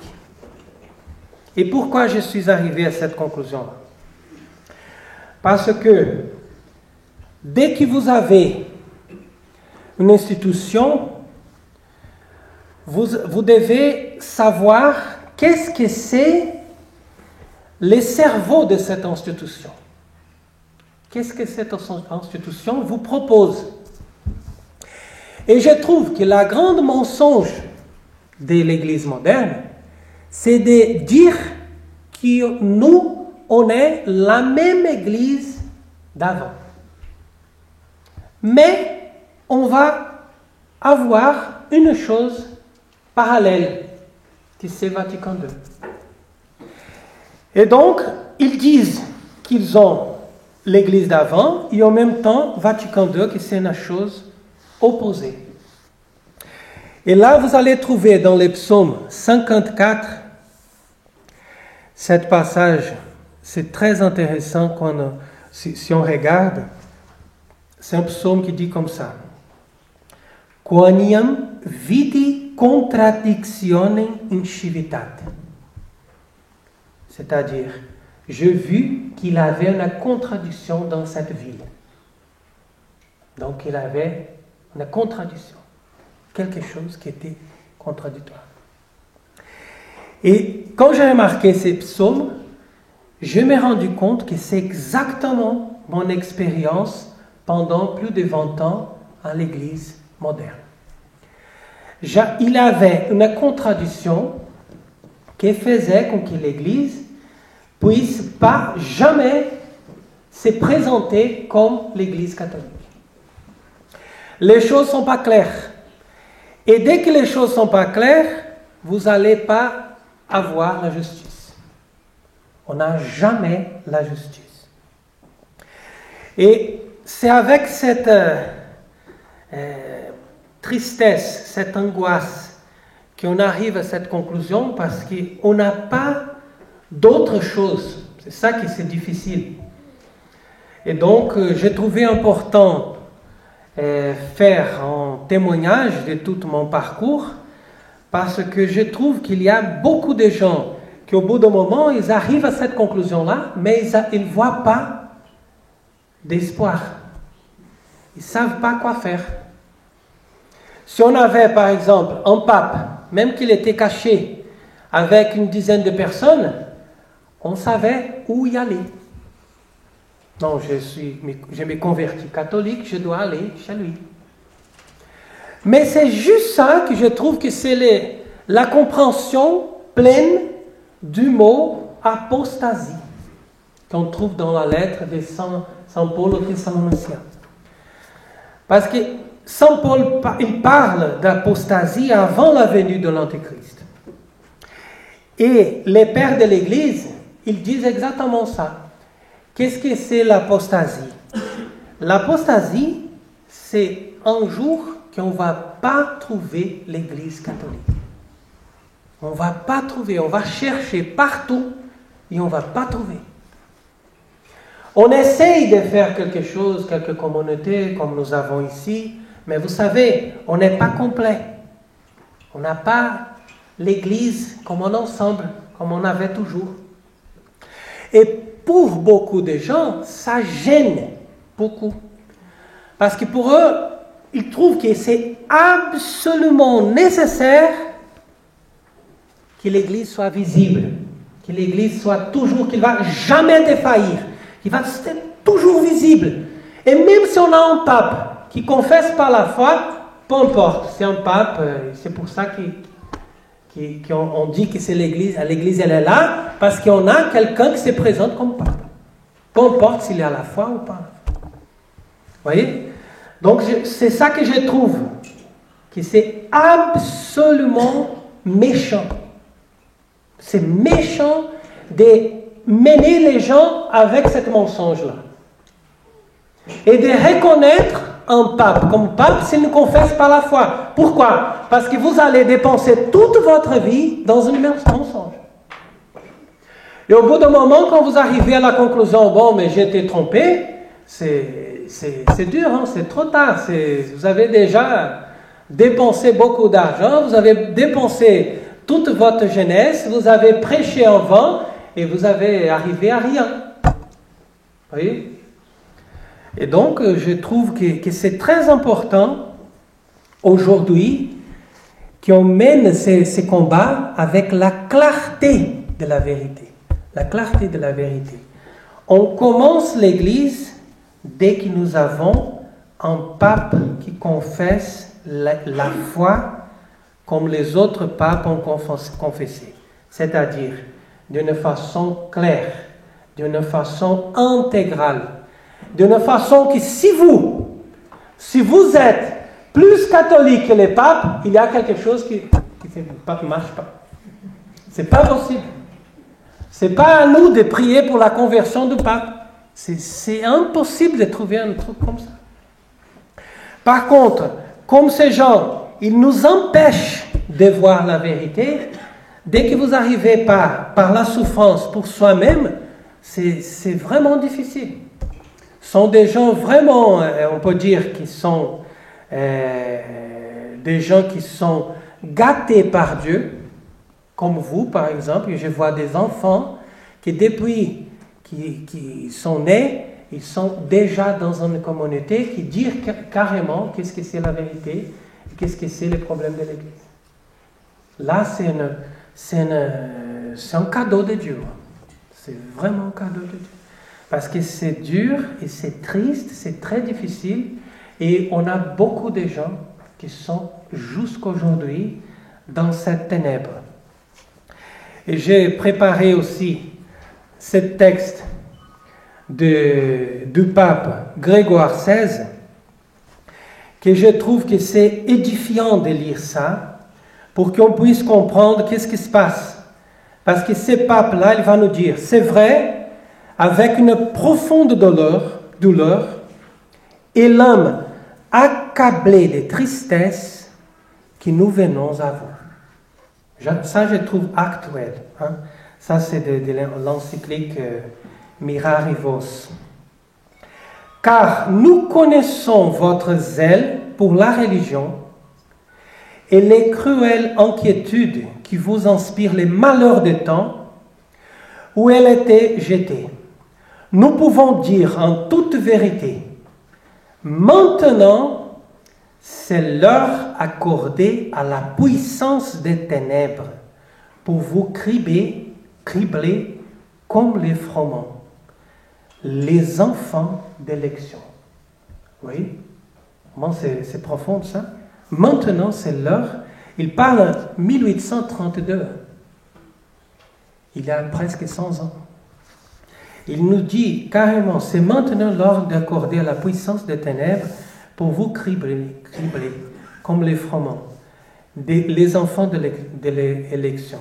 Et pourquoi je suis arrivé à cette conclusion-là? Parce que dès que vous avez une institution, vous devez savoir qu'est-ce que c'est le cerveau de cette institution. Qu'est-ce que cette institution vous propose? Et je trouve que la grande mensonge de l'Église moderne, c'est de dire que nous, on est la même Église d'avant. Mais on va avoir une chose parallèle, qui c'est Vatican II. Et donc, ils disent qu'ils ont l'Église d'avant et en même temps Vatican II, qui c'est une chose opposée. Et là, vous allez trouver dans les psaumes 54, cet passage, c'est très intéressant si on regarde. C'est un psaume qui dit comme ça. Quoniam vidi contradictionem in civitate. C'est-à-dire, j'ai vu qu'il avait une contradiction dans cette ville. Donc, il avait une contradiction. Quelque chose qui était contradictoires. Et quand j'ai remarqué ces psaumes, je me suis rendu compte que c'est exactement mon expérience pendant plus de 20 ans à l'Église moderne. Il y avait une contradiction qui faisait que l'Église puisse pas jamais se présenter comme l'Église catholique. Les choses ne sont pas claires. Et dès que les choses ne sont pas claires, vous n'allez pas avoir la justice. On n'a jamais la justice. Et c'est avec cette tristesse, cette angoisse qu'on arrive à cette conclusion parce qu'on n'a pas d'autre chose. C'est ça qui est difficile. Et donc, j'ai trouvé important faire un témoignage de tout mon parcours parce que je trouve qu'il y a beaucoup de gens qui, au bout d'un moment, ils arrivent à cette conclusion-là, mais ils ne voient pas d'espoir. Ils ne savent pas quoi faire. Si on avait, par exemple, un pape, même qu'il était caché, avec une dizaine de personnes, on savait où y aller. Non, je me convertis catholique, je dois aller chez lui. Mais c'est juste ça que je trouve que c'est la compréhension pleine du mot apostasie qu'on trouve dans la lettre de Saint Paul aux Thessaloniciens. Parce que Saint Paul, il parle d'apostasie avant la venue de l'Antéchrist. Et les pères de l'Église, ils disent exactement ça. Qu'est-ce que c'est l'apostasie? L'apostasie, c'est un jour qu'on ne va pas trouver l'Église catholique. On ne va pas trouver, on va chercher partout et on ne va pas trouver. On essaye de faire quelque chose, quelques communautés comme nous avons ici, mais vous savez, on n'est pas complet. On n'a pas l'Église comme un ensemble, comme on avait toujours. Et pour beaucoup de gens, ça gêne beaucoup. Parce que pour eux, ils trouvent que c'est absolument nécessaire que l'Église soit visible, que l'Église soit toujours, qu'il ne va jamais défaillir, qu'il va être toujours visible. Et même si on a un pape qui confesse par la foi, peu importe, c'est un pape, c'est pour ça qu'on dit que c'est l'Église elle est là, parce qu'on a quelqu'un qui se présente comme pape. Peu importe s'il est à la foi ou pas. Vous voyez? Donc c'est ça que je trouve, que c'est absolument méchant. C'est méchant de mener les gens avec ce mensonge-là. Et de reconnaître un pape comme pape s'il ne confesse pas la foi. Pourquoi? Parce que vous allez dépenser toute votre vie dans un mensonge. Et au bout d'un moment, quand vous arrivez à la conclusion, bon, mais j'ai été trompé, c'est dur, hein, c'est trop tard. Vous avez déjà dépensé beaucoup d'argent, vous avez dépensé toute votre jeunesse, vous avez prêché en vain et vous avez arrivé à rien. Vous voyez? Et donc, je trouve que c'est très important aujourd'hui qu'on mène ces combats avec la clarté de la vérité. La clarté de la vérité. On commence l'Église dès que nous avons un pape qui confesse la foi comme les autres papes ont confessé. C'est-à-dire d'une façon claire, d'une façon intégrale, d'une façon que si vous êtes plus catholique que les papes, il y a quelque chose qui ne marche pas. C'est pas possible. C'est pas à nous de prier pour la conversion du pape. C'est impossible de trouver un truc comme ça. Par contre, comme ces gens, ils nous empêchent de voir la vérité, dès que vous arrivez par la souffrance pour soi-même, c'est vraiment difficile. Ce sont des gens vraiment, on peut dire, qui sont des gens qui sont gâtés par Dieu, comme vous, par exemple. Je vois des enfants qui, depuis qu'ils sont nés, ils sont déjà dans une communauté qui dit carrément qu'est-ce que c'est la vérité et qu'est-ce que c'est le problème de l'Église. Là, c'est un cadeau de Dieu. C'est vraiment un cadeau de Dieu. Parce que c'est dur et c'est triste, c'est très difficile. Et on a beaucoup de gens qui sont jusqu'aujourd'hui dans cette ténèbre. Et j'ai préparé aussi ce texte du pape Grégoire XVI, que je trouve que c'est édifiant de lire ça, pour qu'on puisse comprendre qu'est-ce qui se passe. Parce que ce pape-là, il va nous dire, c'est vrai, avec une profonde douleur, et l'âme accablée de tristesse, que nous venons à vous. Ça, je trouve actuel. Hein? Ça, c'est de l'encyclique Mirarivos. Car nous connaissons votre zèle pour la religion et les cruelles inquiétudes qui vous inspirent les malheurs des temps où elle était jetée. Nous pouvons dire en toute vérité, maintenant, c'est l'heure accordée à la puissance des ténèbres pour vous cribler comme les froment, les enfants d'élection. Oui, bon, c'est profond ça. Maintenant, c'est l'heure. Il parle en 1832. Il a presque 100 ans. Il nous dit carrément, c'est maintenant l'heure d'accorder à la puissance des ténèbres pour vous cribler comme les froment, les enfants de l'élection.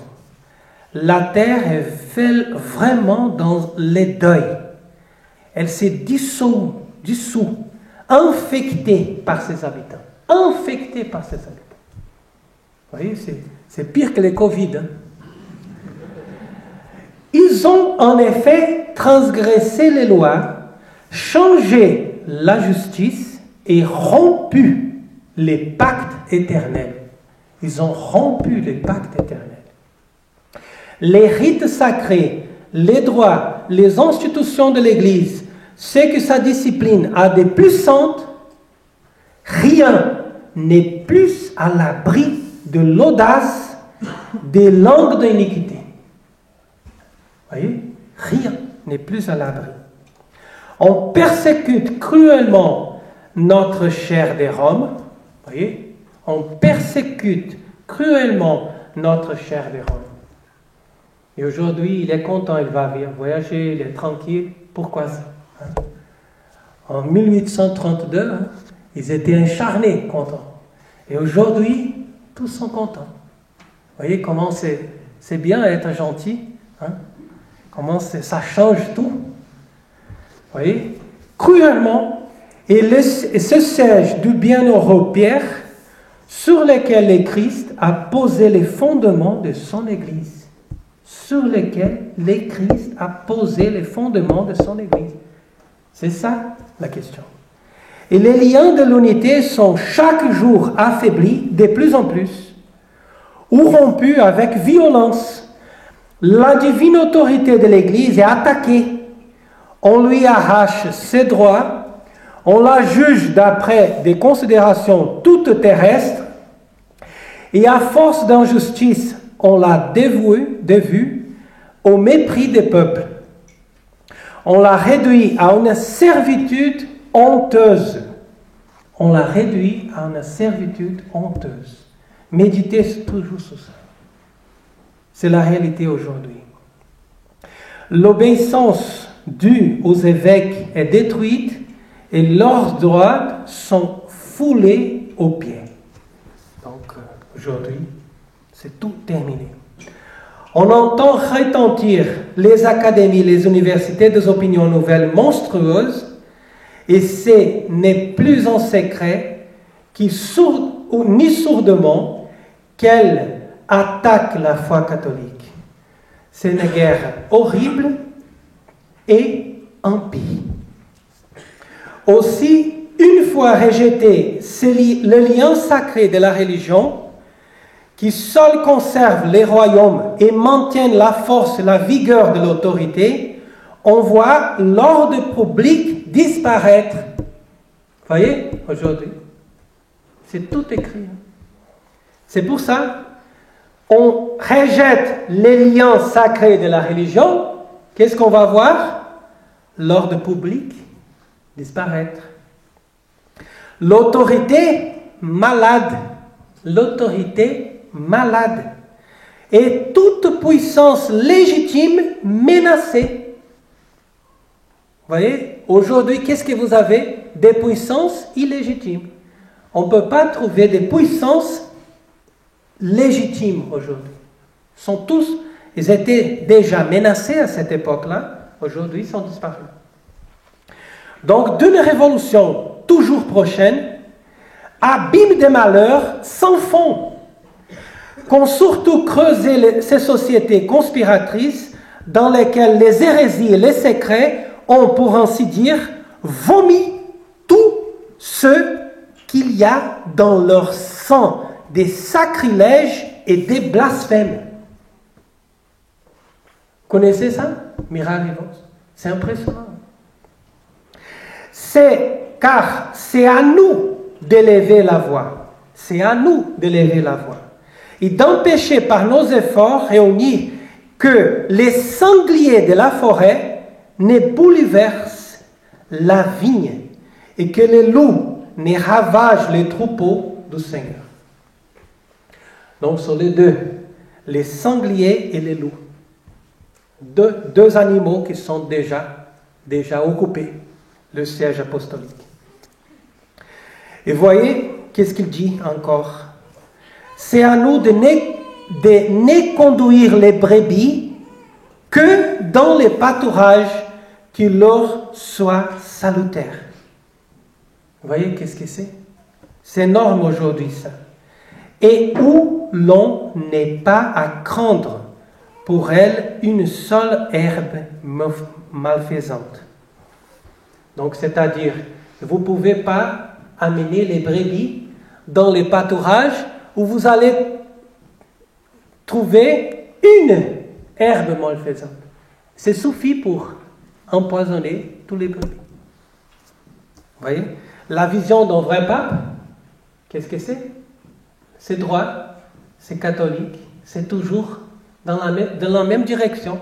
La terre est vraiment dans les deuils. Elle s'est dissout, infectée par ses habitants. Infectée par ses habitants. Vous voyez, c'est pire que les Covid. Hein? Ils ont en effet transgressé les lois, changé la justice et rompu les pactes éternels. Ils ont rompu les pactes éternels. Les rites sacrés, les droits, les institutions de l'Église, ce que sa discipline a de plus sainte, rien n'est plus à l'abri de l'audace des langues d'iniquité. Voyez, rien n'est plus à l'abri. On persécute cruellement notre chair des Roms. Voyez, on persécute cruellement notre chair des Roms. Et aujourd'hui, il est content, il va voyager, il est tranquille. Pourquoi ça? En 1832, ils étaient acharnés, contents. Et aujourd'hui, tous sont contents. Vous voyez comment c'est bien être gentil, hein? Comment ça change tout. Vous voyez, cruellement, et ce siège du bienheureux Pierre, sur lequel le Christ a posé les fondements de son Église. Sur lesquels le Christ a posé les fondements de son Église. C'est ça la question. Et les liens de l'unité sont chaque jour affaiblis de plus en plus, ou rompus avec violence. La divine autorité de l'Église est attaquée. On lui arrache ses droits, on la juge d'après des considérations toutes terrestres, et à force d'injustice, on l'a dévue au mépris des peuples. On l'a réduit à une servitude honteuse. On l'a réduit à une servitude honteuse. Méditez toujours sur ça. C'est la réalité aujourd'hui. L'obéissance due aux évêques est détruite et leurs droits sont foulés aux pieds. Donc aujourd'hui, c'est tout terminé. On entend retentir les académies, les universités des opinions nouvelles monstrueuses, et ce n'est plus en secret ni sourdement qu'elles attaquent la foi catholique. C'est une guerre horrible et impie. Aussi, une fois rejeté le lien sacré de la religion, qui seul conserve les royaumes et maintiennent la force et la vigueur de l'autorité, on voit l'ordre public disparaître. Vous voyez, aujourd'hui, c'est tout écrit. C'est pour ça, on rejette les liens sacrés de la religion, qu'est-ce qu'on va voir? L'ordre public disparaître. L'autorité malade. Et toute puissance légitime menacée. Vous voyez, aujourd'hui, qu'est-ce que vous avez? Des puissances illégitimes. On ne peut pas trouver des puissances légitimes aujourd'hui. Ils étaient déjà menacés à cette époque-là. Aujourd'hui, ils sont disparus. Donc, d'une révolution toujours prochaine, abîme des malheurs sans fond, qu'ont surtout creusé ces sociétés conspiratrices dans lesquelles les hérésies et les secrets ont, pour ainsi dire, vomi tout ce qu'il y a dans leur sang, des sacrilèges et des blasphèmes. Connaissez ça? Mirarivos. C'est impressionnant. Car c'est à nous d'élever la voix. C'est à nous d'élever la voix. Et d'empêcher par nos efforts réunis que les sangliers de la forêt ne bouleversent la vigne et que les loups ne ravagent les troupeaux du Seigneur. Donc, sur les deux, les sangliers et les loups. Deux animaux qui sont déjà occupés le siège apostolique. Et voyez, qu'est-ce qu'il dit encore? C'est à nous de ne conduire les brebis que dans les pâturages qui leur soient salutaires. Vous voyez, qu'est-ce que c'est? C'est énorme aujourd'hui, ça. Et où l'on n'est pas à craindre pour elle une seule herbe malfaisante. Donc, c'est-à-dire, vous ne pouvez pas amener les brebis dans les pâturages où vous allez trouver une herbe malfaisante. Ça suffit pour empoisonner tous les brebis. Vous voyez? La vision d'un vrai pape, qu'est-ce que c'est? C'est droit, c'est catholique, c'est toujours dans la même direction.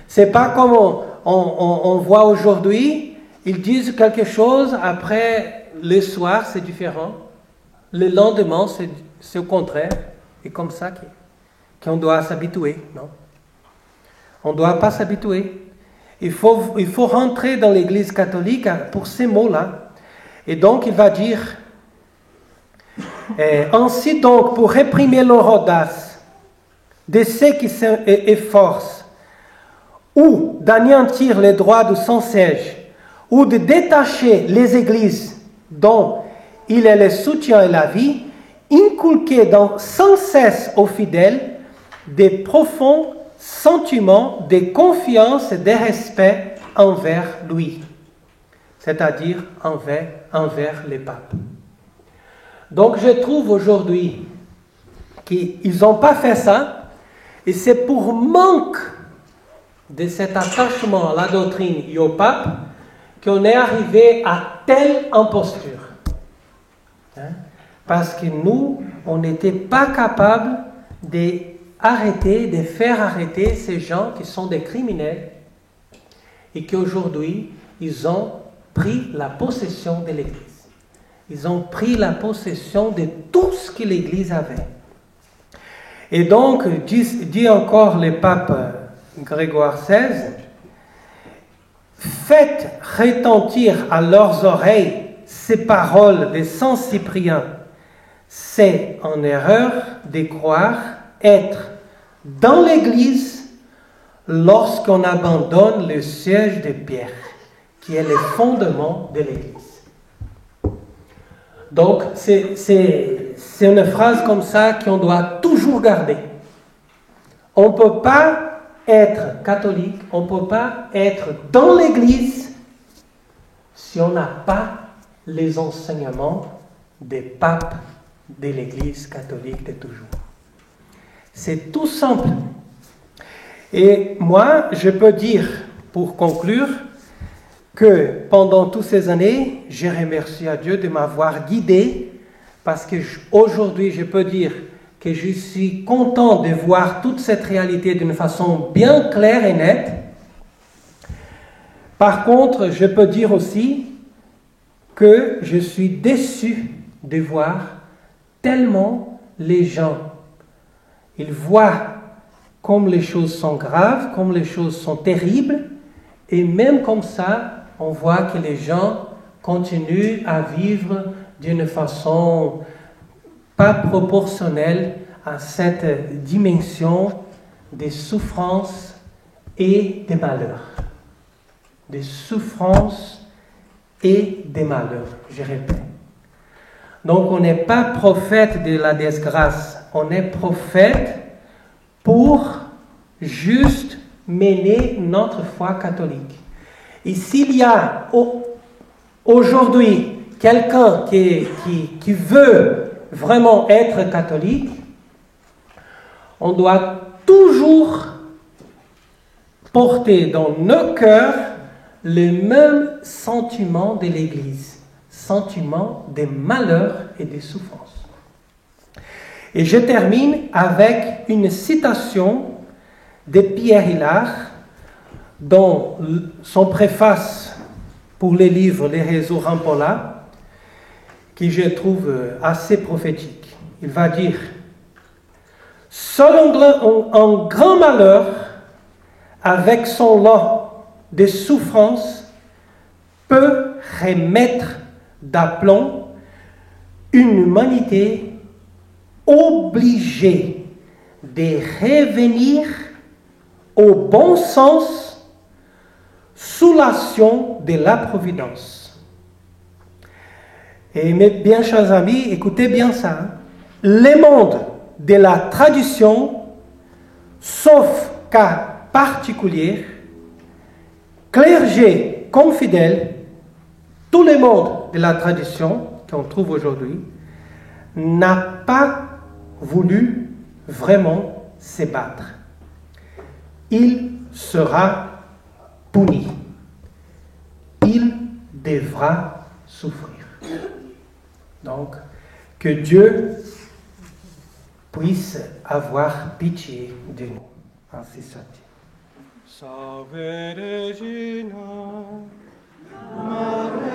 C'est pas comme on voit aujourd'hui, ils disent quelque chose, après le soir c'est différent, le lendemain c'est au contraire, et comme ça qu'on doit s'habituer, non? On ne doit pas s'habituer. Il faut rentrer dans l'Église catholique pour ces mots-là. Et donc il va dire, ainsi donc pour réprimer leur audace de ceux qui s'efforcent ou d'anéantir les droits du Saint-Siège, ou de détacher les églises dont il est le soutien et la vie, inculquer sans cesse aux fidèles des profonds sentiments de confiance et de respect envers lui, c'est-à-dire envers les papes. Donc je trouve aujourd'hui qu'ils n'ont pas fait ça, et c'est pour manque de cet attachement à la doctrine et au pape qu'on est arrivé à telle imposture. Parce que nous, on n'était pas capable de faire arrêter ces gens qui sont des criminels et qu'aujourd'hui, ils ont pris la possession de l'Église. Ils ont pris la possession de tout ce que l'Église avait. Et donc, dit encore le pape Grégoire XVI, faites retentir à leurs oreilles ces paroles de Saint Cyprien. C'est en erreur de croire être dans l'Église lorsqu'on abandonne le siège de Pierre, qui est le fondement de l'Église. Donc, c'est une phrase comme ça qu'on doit toujours garder. On ne peut pas être catholique, on ne peut pas être dans l'Église si on n'a pas les enseignements des papes de l'Église catholique de toujours. C'est tout simple. Et moi, je peux dire, pour conclure, que pendant toutes ces années, j'ai remercié à Dieu de m'avoir guidé, parce qu'aujourd'hui, je peux dire que je suis content de voir toute cette réalité d'une façon bien claire et nette. Par contre, je peux dire aussi que je suis déçu de voir tellement les gens. Ils voient comme les choses sont graves, comme les choses sont terribles, et même comme ça, on voit que les gens continuent à vivre d'une façon pas proportionnelle à cette dimension des souffrances et des malheurs. Des souffrances et des malheurs, je répète. Donc on n'est pas prophète de la disgrâce, on est prophète pour juste mener notre foi catholique. Et s'il y a aujourd'hui quelqu'un qui veut vraiment être catholique, on doit toujours porter dans nos cœurs le même sentiment de l'Église, sentiment des malheurs et des souffrances. Et je termine avec une citation de Pierre Hilard dans son préface pour le livre Les réseaux Rampolla, qui je trouve assez prophétique. Il va dire « Seul un grand malheur, avec son lot de souffrances, peut remettre d'aplomb une humanité obligée de revenir au bon sens sous l'action de la Providence. » Et mes bien chers amis, écoutez bien ça. Le monde de la tradition, sauf cas particulier, clergé comme fidèle, tout le monde de la tradition qu'on trouve aujourd'hui, n'a pas voulu vraiment se battre. Il sera puni. Il devra souffrir. Donc, que Dieu puisse avoir pitié de nous. Ainsi soit-il. Salve Regina, Maria.